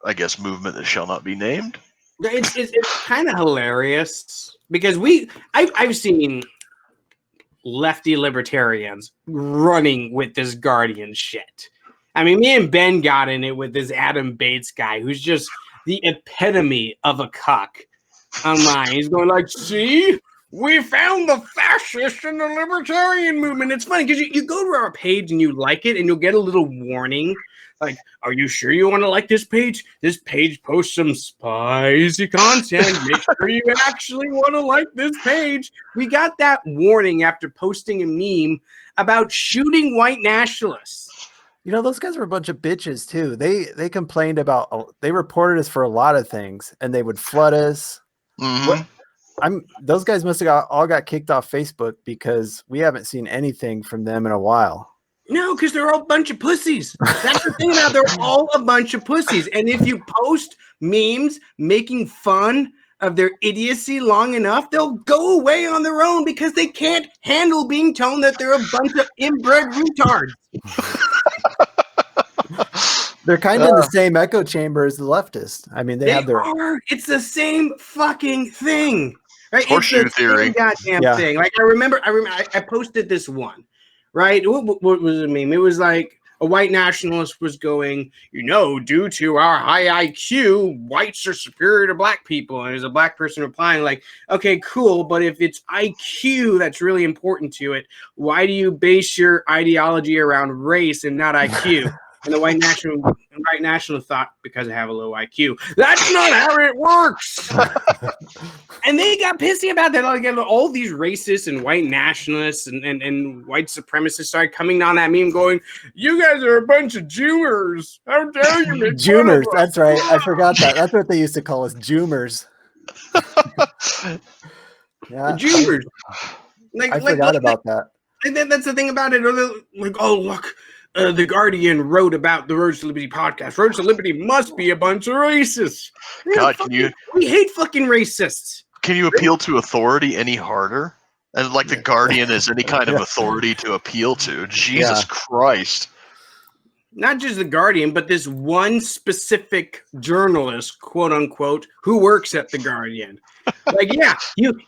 I guess movement that shall not be named. It's kind of hilarious because I've seen lefty libertarians running with this Guardian shit. I mean, me and Ben got in it with this Adam Bates guy who's just the epitome of a cuck online. He's going like, see, we found the fascist in the libertarian movement. It's funny because you go to our page and you like it and you'll get a little warning. Like, are you sure you want to like this page? This page posts some spicy content. Make sure you actually want to like this page. We got that warning after posting a meme about shooting white nationalists. You know, those guys were a bunch of bitches too. They complained about, they reported us for a lot of things, and they would flood us. Mm-hmm. Those guys must have all got kicked off Facebook because we haven't seen anything from them in a while. No, because they're all a bunch of pussies. That's the thing now. They're all a bunch of pussies. And if you post memes making fun of their idiocy long enough, they'll go away on their own because they can't handle being told that they're a bunch of inbred retards. They're kind of in the same echo chamber as the leftists. I mean, they have their. It's the same fucking thing, right? Horseshoe theory. Goddamn thing. Like I remember, I posted this one, right? What was the meme? It was like a white nationalist was going, due to our high IQ, whites are superior to black people. And there's a black person replying like, okay, cool. But if it's IQ that's really important to it, why do you base your ideology around race and not IQ? And the white national thought, because I have a low IQ, that's not how it works. And they got pissy about that. Like, all these racists and white nationalists and white supremacists started coming on that meme going, you guys are a bunch of Joomers. How dare you make Joomers, that's right. I forgot that. That's what they used to call us, Joomers. Yeah, Joomers. I forgot about that. And then that's the thing about it. Like, oh, look. The Guardian wrote about the Roads to Liberty podcast. Roads to Liberty must be a bunch of racists. God, we hate fucking racists. Can you appeal to authority any harder? And like the Guardian is any kind of authority to appeal to. Jesus Christ. Not just the Guardian, but this one specific journalist, quote unquote, who works at the Guardian. Like,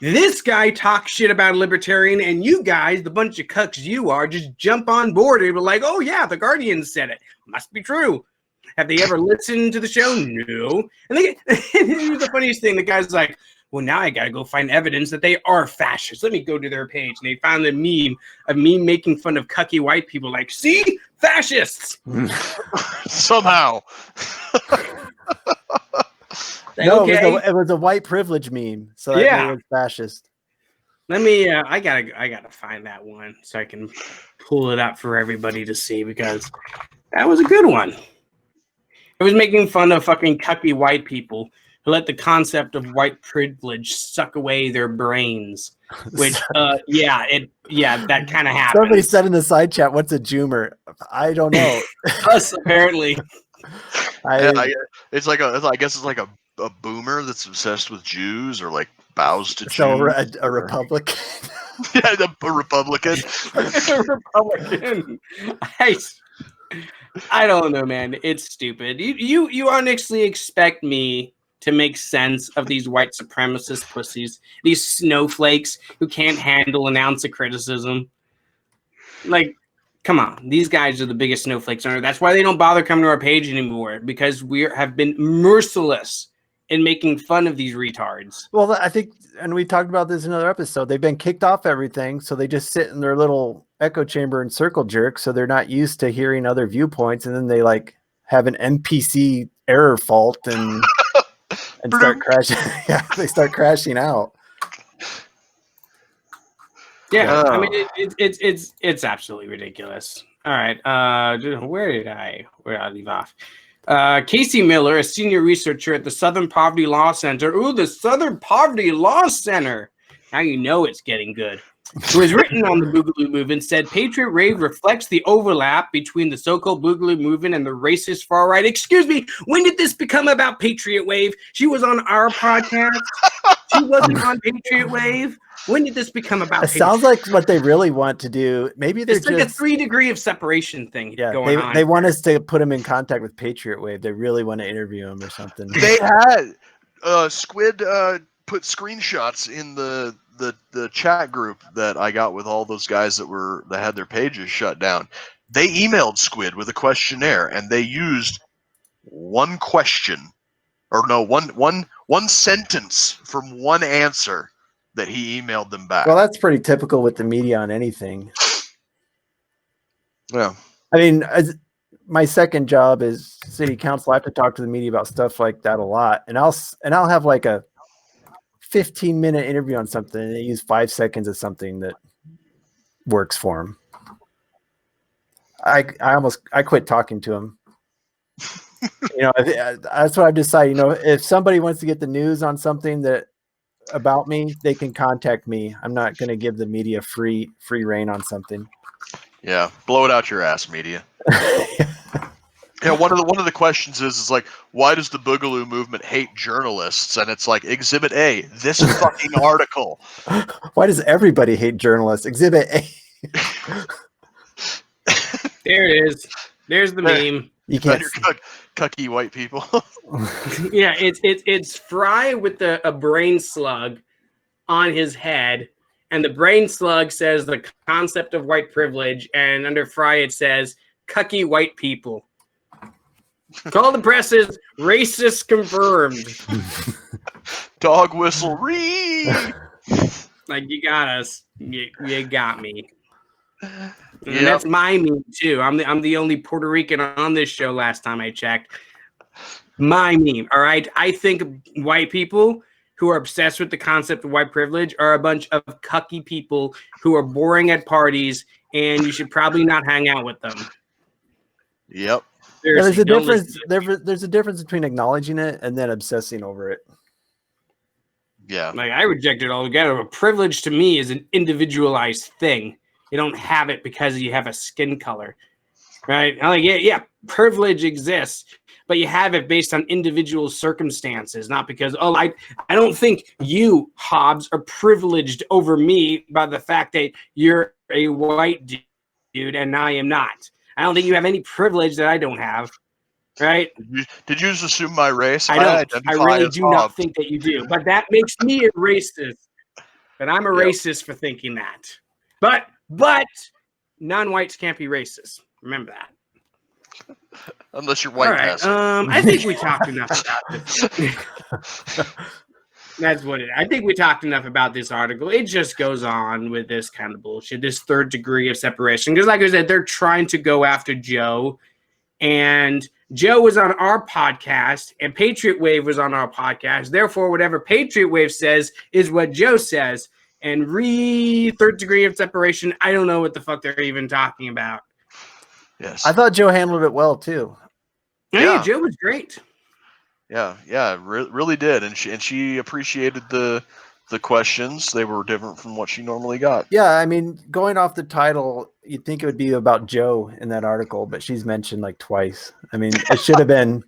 this guy talks shit about a libertarian, and you guys, the bunch of cucks you are, just jump on board and be like, oh yeah, the Guardian said it. Must be true. Have they ever listened to the show? No. And the funniest thing, the guy's like, well, now I gotta go find evidence that they are fascists. Let me go to their page. And they found a meme making fun of cucky white people. Like, see? Fascists! Somehow. No, it was a white privilege meme. So that made it fascist. Let me. I gotta find that one so I can pull it up for everybody to see because that was a good one. It was making fun of fucking cucky white people who let the concept of white privilege suck away their brains. Which, that kind of happened. Somebody said in the side chat, "What's a Joomer?" I don't know. Us apparently. It's like I guess it's like a boomer that's obsessed with Jews or like bows to Jews. So a Republican. Yeah, a Republican. A Republican. I don't know, man. It's stupid. You honestly expect me to make sense of these white supremacist pussies, these snowflakes who can't handle an ounce of criticism? Like, come on, these guys are the biggest snowflakes on earth. That's why they don't bother coming to our page anymore, because we have been merciless in making fun of these retards. Well, I think, and we talked about this in another episode, they've been kicked off everything, so they just sit in their little echo chamber and circle jerk, so they're not used to hearing other viewpoints, and then they like have an NPC error fault and start crashing. Yeah, they start crashing out. Yeah, I mean it's absolutely ridiculous. All right, where did I leave off? Casey Miller, a senior researcher at the Southern Poverty Law Center. Ooh, the Southern Poverty Law Center. Now you know it's getting good. who has written on the Boogaloo movement, said Patriot Wave reflects the overlap between the so-called Boogaloo movement and the racist far right. Excuse me, when did this become about Patriot Wave? She was on our podcast. She wasn't on Patriot Wave. When did this become about? It sounds like what they really want to do. Maybe they're it's like just a 3 degree of separation thing going on. They want us to put him in contact with Patriot Wave. They really want to interview him or something. They had Squid put screenshots in the chat group that I got with all those guys that had their pages shut down. They emailed Squid with a questionnaire, and they used one sentence from one answer that he emailed them back. Well, that's pretty typical with the media on anything. Yeah. I mean, my second job is city council. I have to talk to the media about stuff like that a lot, and I'll have like a 15-minute interview on something, and they use 5 seconds of something that works for them. I quit talking to them. That's what I've decided. If somebody wants to get the news on something about me, they can contact me. I'm not going to give the media free reign on something. Yeah, blow it out your ass, media. Yeah, one of the questions is like, why does the Boogaloo movement hate journalists? And it's like, Exhibit A, this fucking article. Why does everybody hate journalists? Exhibit A. There it is. There's the meme. You can't. Cucky white people. Yeah, it's Fry with a brain slug on his head, and the brain slug says the concept of white privilege, and under Fry it says cucky white people. Call the presses, racist confirmed. Dog whistle, read. Like, you got us. You got me. And Yep. that's my meme too. I'm the only Puerto Rican on this show last time I checked. My meme. All right. I think white people who are obsessed with the concept of white privilege are a bunch of cucky people who are boring at parties, and you should probably not hang out with them. Yep. There's a difference. There's a difference between acknowledging it and then obsessing over it. Yeah. Like, I reject it altogether. But privilege to me is an individualized thing. You don't have it because you have a skin color, right? I'm like, yeah, privilege exists, but you have it based on individual circumstances, not because, I don't think you, Hobbs, are privileged over me by the fact that you're a white dude and I am not. I don't think you have any privilege that I don't have, right? Did you just assume my race? I don't. I really do not think that you do, but that makes me a racist. But I'm a racist for thinking that. But non-whites can't be racist. Remember that. Unless you're white. All right. I think we talked enough about this. That's what it is. I think we talked enough about this article. It just goes on with this kind of bullshit, this third degree of separation. Because like I said, they're trying to go after Joe. And Joe was on our podcast, and Patriot Wave was on our podcast. Therefore, whatever Patriot Wave says is what Joe says. And third degree of separation, I don't know what the fuck they're even talking about. Yes. I thought Joe handled it well too. Yeah, Joe was great. Yeah, really did, and she appreciated the questions. They were different from what she normally got. Yeah, I mean, going off the title, you'd think it would be about Joe in that article, but she's mentioned like twice. I mean, it should have been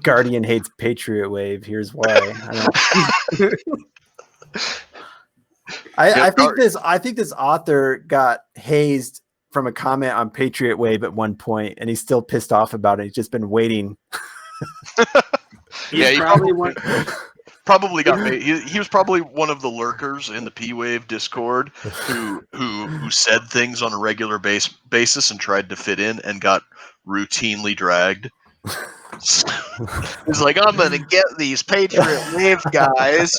Guardian hates Patriot Wave. Here's why. I think this author got hazed from a comment on Patriot Wave at one point, and he's still pissed off about it. He's just been waiting. He probably got made. He was probably one of the lurkers in the P-Wave Discord who said things on a regular basis and tried to fit in and got routinely dragged. He's like, I'm gonna get these Patriot Wave guys.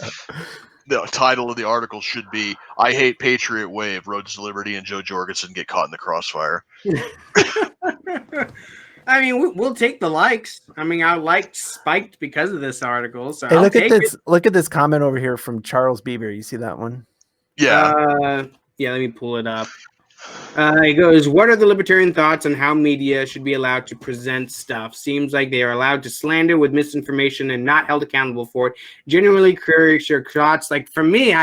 The title of the article should be, I hate Patriot Wave, Roads to Liberty and Jo Jorgensen get caught in the crossfire. I mean, we'll take the likes. I mean, our likes spiked because of this article. So hey, look at this comment over here from Charles Bieber. You see that one? Yeah. Yeah, let me pull it up. It goes, what are the libertarian thoughts on how media should be allowed to present stuff? Seems like they are allowed to slander with misinformation and not held accountable for it. Generally, curious your thoughts. Like, for me,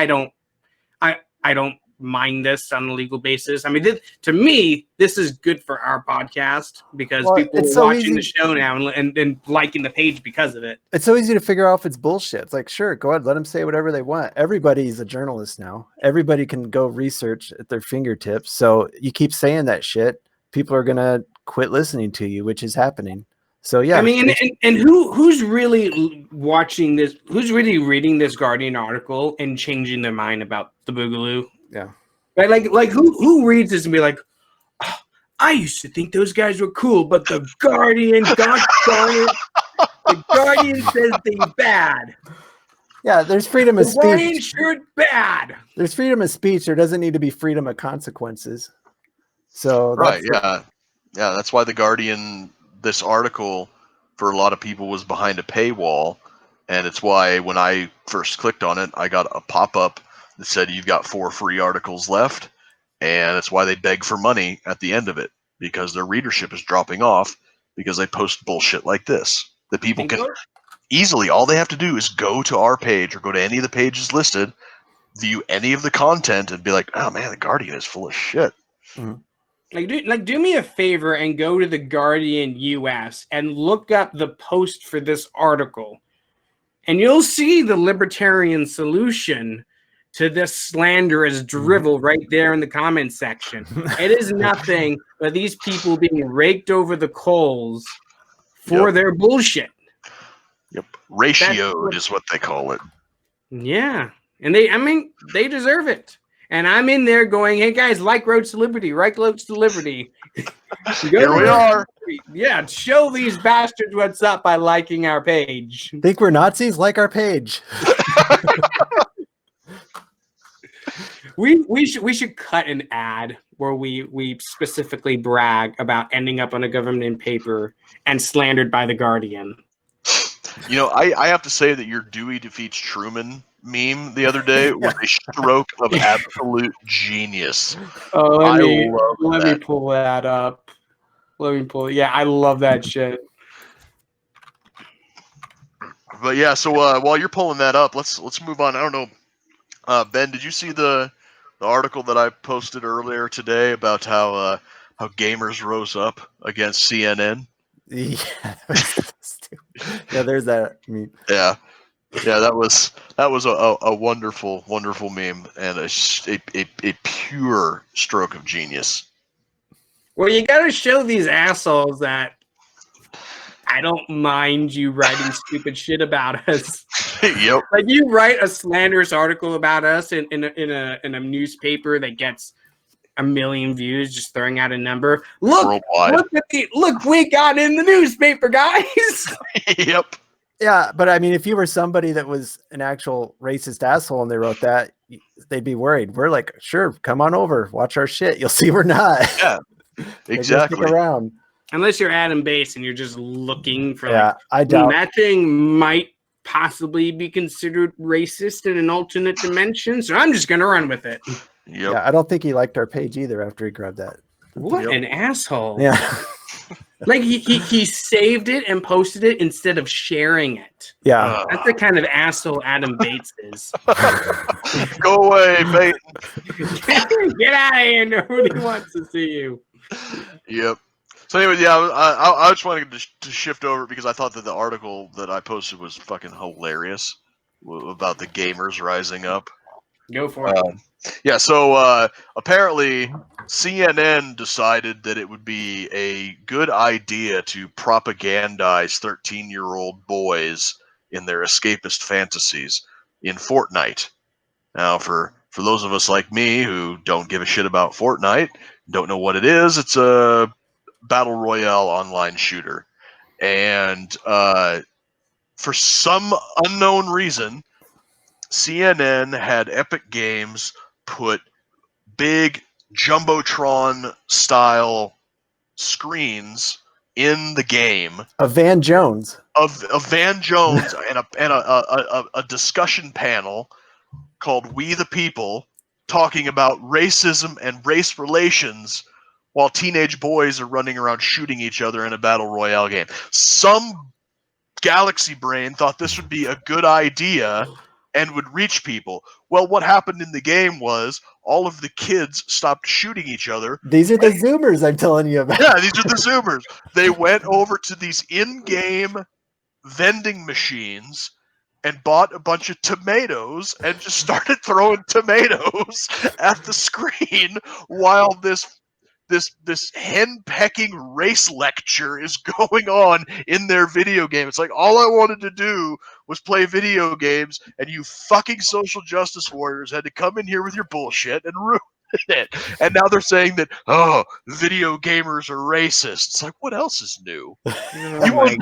I don't mind this on a legal basis. I mean, to me, this is good for our podcast because people are watching the show now and liking the page because of it. It's so easy to figure out if it's bullshit. It's like, sure, go ahead, let them say whatever they want. Everybody's a journalist now. Everybody can go research at their fingertips. So you keep saying that shit, people are gonna quit listening to you, which is happening. So yeah, I mean, and who's really watching this? Who's really reading this Guardian article and changing their mind about the boogaloo? Yeah, right. Like who reads this and be like, oh, I used to think those guys were cool, but the Guardian, gosh darn it, the Guardian says they're bad. Yeah, there's freedom of speech. Guardian sure bad. There's freedom of speech. There doesn't need to be freedom of consequences. So right, yeah, that's why the Guardian. This article for a lot of people was behind a paywall, and it's why when I first clicked on it, I got a pop-up that said you've got 4 free articles left, and it's why they beg for money at the end of it, because their readership is dropping off because they post bullshit like this that people can easily, all they have to do is go to our page or go to any of the pages listed, view any of the content, and be like, oh man, the Guardian is full of shit. Mm-hmm. Do me a favor and go to the Guardian US and look up the post for this article, and you'll see the libertarian solution to this slanderous drivel right there in the comments section. It is nothing but these people being raked over the coals for their bullshit. Yep, ratioed is what they call it. Yeah, and they deserve it. And I'm in there going, hey, guys, like Roads to Liberty, right? Roads to Liberty. Here we are. Yeah, show these bastards what's up by liking our page. Think we're Nazis? Like our page. We should cut an ad where we specifically brag about ending up on a government paper and slandered by the Guardian. You know, I have to say that your Dewey defeats Truman meme the other day was a stroke of absolute genius. Oh, let me pull that up. Yeah, I love that shit. But yeah, so while you're pulling that up, let's move on. I don't know, Ben, did you see the article that I posted earlier today about how gamers rose up against CNN? Yeah, there's that meme. Yeah, that was a wonderful meme and a pure stroke of genius. Well, you got to show these assholes that I don't mind you writing stupid shit about us. Yep. Like you write a slanderous article about us in a newspaper that gets 1 million views, just throwing out a number. Look, we got in the newspaper, guys. Yep. Yeah, but I mean, if you were somebody that was an actual racist asshole and they wrote that, they'd be worried. We're like, sure, come on over, watch our shit. You'll see we're not. Yeah, exactly. Stick around. Unless you're Adam Bass and you're just looking for, I doubt that thing might possibly be considered racist in an alternate dimension. So I'm just gonna run with it. Yep. Yeah, I don't think he liked our page either after he grabbed that. What an asshole! Yeah. Like he saved it and posted it instead of sharing it. Yeah. That's the kind of asshole Adam Bates is. Go away, Bates. Get out of here. Nobody wants to see you. Yep. So anyway, yeah, I just wanted to shift over because I thought that the article that I posted was fucking hilarious about the gamers rising up. Go for it. Yeah, so apparently CNN decided that it would be a good idea to propagandize 13-year-old boys in their escapist fantasies in Fortnite. Now, for those of us like me who don't give a shit about Fortnite, don't know what it is, it's a battle royale online shooter. And for some unknown reason, CNN had Epic Games put big Jumbotron-style screens in the game of Van Jones and a discussion panel called "We the People," talking about racism and race relations, while teenage boys are running around shooting each other in a battle royale game. Some galaxy brain thought this would be a good idea and would reach people. Well, what happened in the game was all of the kids stopped shooting each other. These are the Zoomers I'm telling you about. Yeah, these are the Zoomers. They went over to these in-game vending machines and bought a bunch of tomatoes and just started throwing tomatoes at the screen while this hen-pecking race lecture is going on in their video game. It's like, all I wanted to do was play video games, and you fucking social justice warriors had to come in here with your bullshit and ruin it. And now they're saying that, oh, video gamers are racist. It's like, what else is new? Oh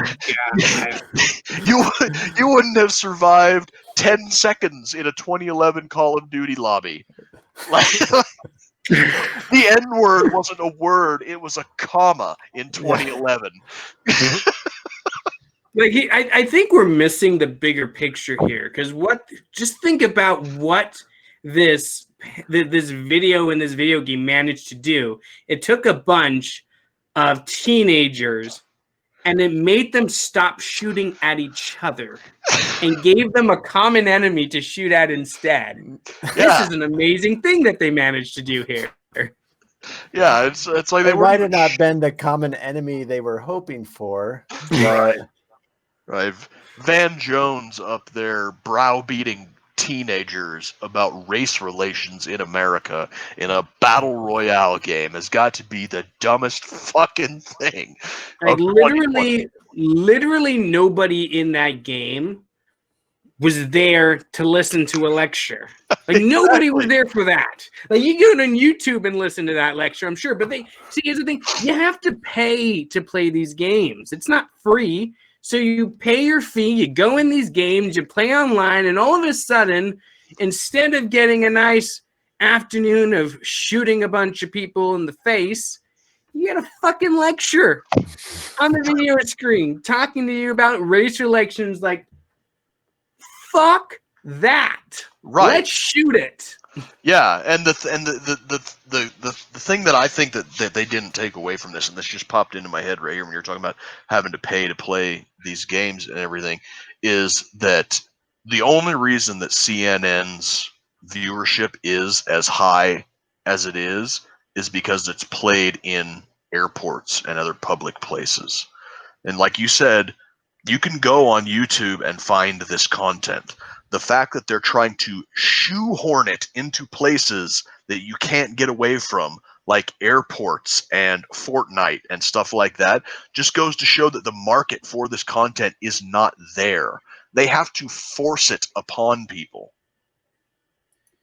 You wouldn't have survived 10 seconds in a 2011 Call of Duty lobby. Like, the N-word wasn't a word; it was a comma in 2011. Like I think we're missing the bigger picture here, because just think about what this video in this video game managed to do. It took a bunch of teenagers and it made them stop shooting at each other and gave them a common enemy to shoot at instead. This is an amazing thing that they managed to do here. Yeah, it's like It might have not been the common enemy they were hoping for. Right. Van Jones up there browbeating teenagers about race relations in America in a battle royale game has got to be the dumbest fucking thing. Like literally nobody in that game was there to listen to a lecture. Like nobody was there for that. Like you go on YouTube and listen to that lecture, I'm sure. But here's the thing: you have to pay to play these games. It's not free. So you pay your fee, you go in these games, you play online, and all of a sudden, instead of getting a nice afternoon of shooting a bunch of people in the face, you get a fucking lecture on the video screen talking to you about race relations. Like, fuck that. Right. Let's shoot it. Yeah, and the thing that I think that they didn't take away from this, and this just popped into my head right here when you're talking about having to pay to play these games and everything, is that the only reason that CNN's viewership is as high as it is because it's played in airports and other public places. And like you said, you can go on YouTube and find this content. The fact that they're trying to shoehorn it into places that you can't get away from, like airports and Fortnite and stuff like that, just goes to show that the market for this content is not there. They have to force it upon people.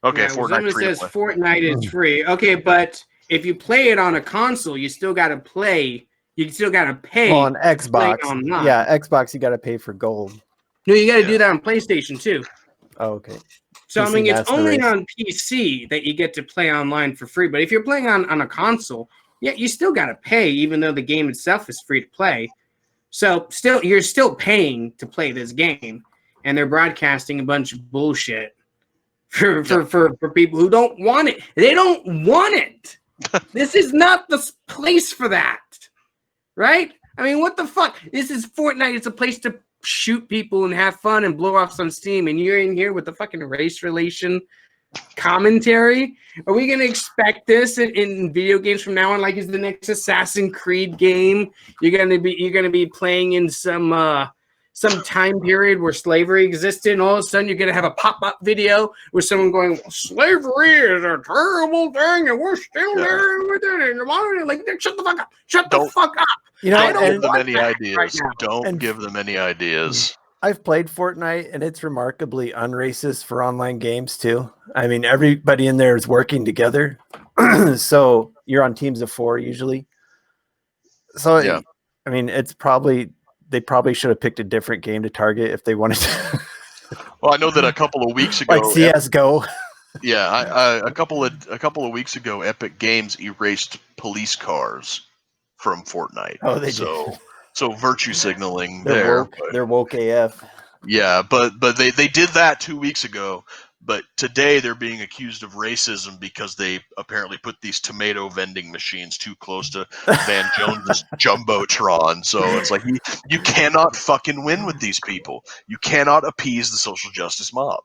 Okay, yeah, Fortnite says Fortnite is free. Okay, but if you play it on a console, you still got to play. You still got to pay. On Xbox, yeah, Xbox, you got to pay for gold. No, you got to do that on PlayStation too. Oh, okay. So PC I mean, it's Master only Race. on PC that you get to play online for free. But if you're playing on a console, yeah, you still got to pay, even though the game itself is free to play. So you're still paying to play this game, and they're broadcasting a bunch of bullshit for people who don't want it. They don't want it. This is not the place for that, right? I mean, what the fuck? This is Fortnite. It's a place to shoot people and have fun and blow off some steam, and you're in here with the fucking race relation commentary. Are we going to expect this in video games from now on? Like, is the next Assassin's Creed game you're going to be playing in some time period where slavery existed, and all of a sudden you're going to have a pop-up video with someone going, slavery is a terrible thing and we're still there with it. Like, shut the fuck up. Shut the fuck up. You know, Don't give them any ideas. Right now. Don't give them any ideas. I've played Fortnite, and it's remarkably unracist for online games too. I mean, everybody in there is working together, so you're on teams of 4 usually. So yeah. I mean, they probably should have picked a different game to target if they wanted to. Well, I know that a couple of weeks ago, like CS:GO. Yeah, a couple of weeks ago, Epic Games erased police cars from Fortnite. Oh, they did. So virtue signaling they're woke AF. Yeah, but they did that 2 weeks ago. But today they're being accused of racism because they apparently put these tomato vending machines too close to Van Jones' Jumbotron. So it's like you cannot fucking win with these people. You cannot appease the social justice mob.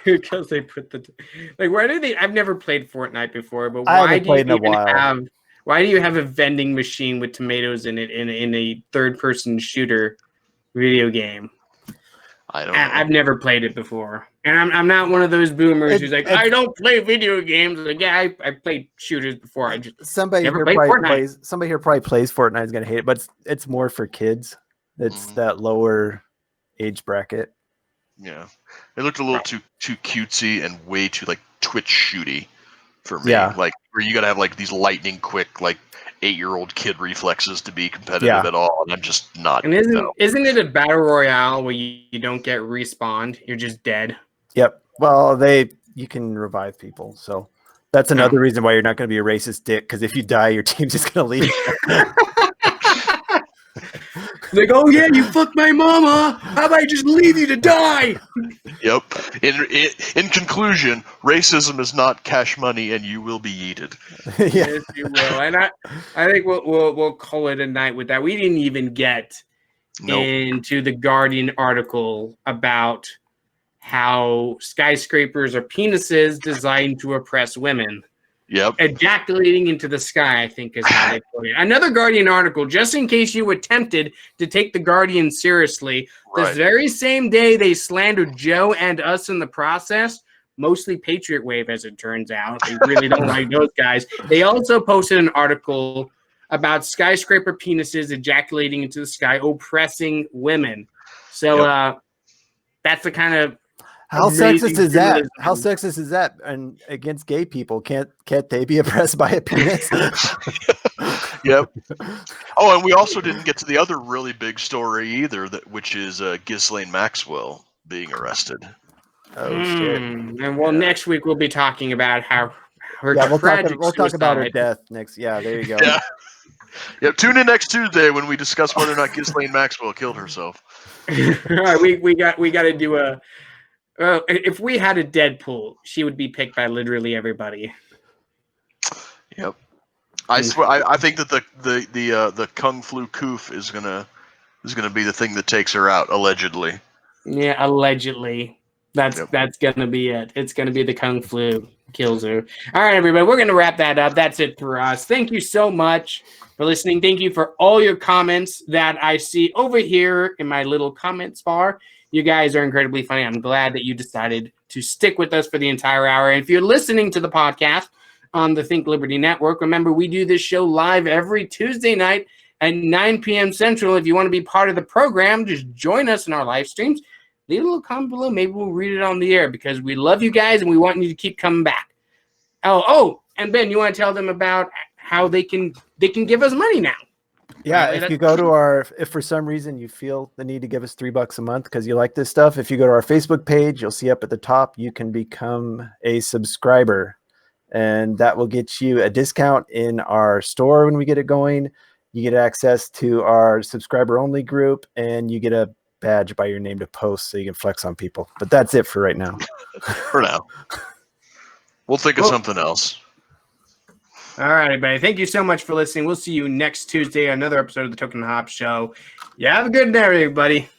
Because they put why do they? I've never played Fortnite before, but I why haven't do played you in a even while. have? Why do you have a vending machine with tomatoes in it in a third-person shooter video game? I don't know. I've never played it before, and I'm not one of those boomers who's like, I don't play video games. Like, yeah, I played shooters before. I just somebody never here played probably Fortnite. plays. Somebody here probably plays Fortnite is gonna hate it, but it's more for kids. It's that lower age bracket. Yeah, it looked a little too cutesy and way too like Twitch shooty for me. Yeah. Like where you gotta have like these lightning quick like 8-year-old kid reflexes to be competitive Yeah. at all, and I'm just not. And isn't it a battle royale where you don't get respawned? You're just dead. Yep. Well, you can revive people, so that's another reason why you're not going to be a racist dick. Because if you die, your team's just going to leave. Like, oh yeah, you fucked my mama. How about I just leave you to die? Yep. In conclusion, racism is not cash money, and you will be yeeted. Yeah. Yes, you will. And I think we'll call it a night with that. We didn't even get into the Guardian article about how skyscrapers are penises designed to oppress women. Yep. Ejaculating into the sky, I think is how they put it. Another Guardian article, just in case you were tempted to take the Guardian seriously. Right. This very same day they slandered Joe and us in the process, mostly Patriot Wave, as it turns out. They really don't like those guys. They also posted an article about skyscraper penises ejaculating into the sky, oppressing women. So that's the kind of how sexist is that? How sexist is that? And against gay people, can't they be oppressed by a penis? Yep. Oh, and we also didn't get to the other really big story either, which is Ghislaine Maxwell being arrested. Oh shit! And next week we'll be talking about how her tragic we'll talk about her death next. Yeah, there you go. Yeah. Tune in next Tuesday when we discuss whether or not Ghislaine Maxwell killed herself. All right, we got to do a. If we had a Deadpool, she would be picked by literally everybody. Yep. I swear. I think that the Kung Flu Koof is gonna be the thing that takes her out, allegedly. Yeah, allegedly. That's gonna be it. It's gonna be the Kung Flu kills her. All right, everybody, we're gonna wrap that up. That's it for us. Thank you so much for listening. Thank you for all your comments that I see over here in my little comments bar. You guys are incredibly funny. I'm glad that you decided to stick with us for the entire hour. And if you're listening to the podcast on the Think Liberty Network, remember we do this show live every Tuesday night at 9 p.m. Central. If you want to be part of the program, just join us in our live streams. Leave a little comment below. Maybe we'll read it on the air because we love you guys and we want you to keep coming back. Oh, and Ben, you want to tell them about how they can give us money now? Yeah, if you go to if for some reason you feel the need to give us $3 a month because you like this stuff, if you go to our Facebook page, you'll see up at the top, you can become a subscriber. And that will get you a discount in our store when we get it going. You get access to our subscriber only group and you get a badge by your name to post so you can flex on people. But that's it for right now. For now. We'll think of something else. All right, everybody. Thank you so much for listening. We'll see you next Tuesday, another episode of the Token and Hobbs Show. Yeah, have a good day, everybody.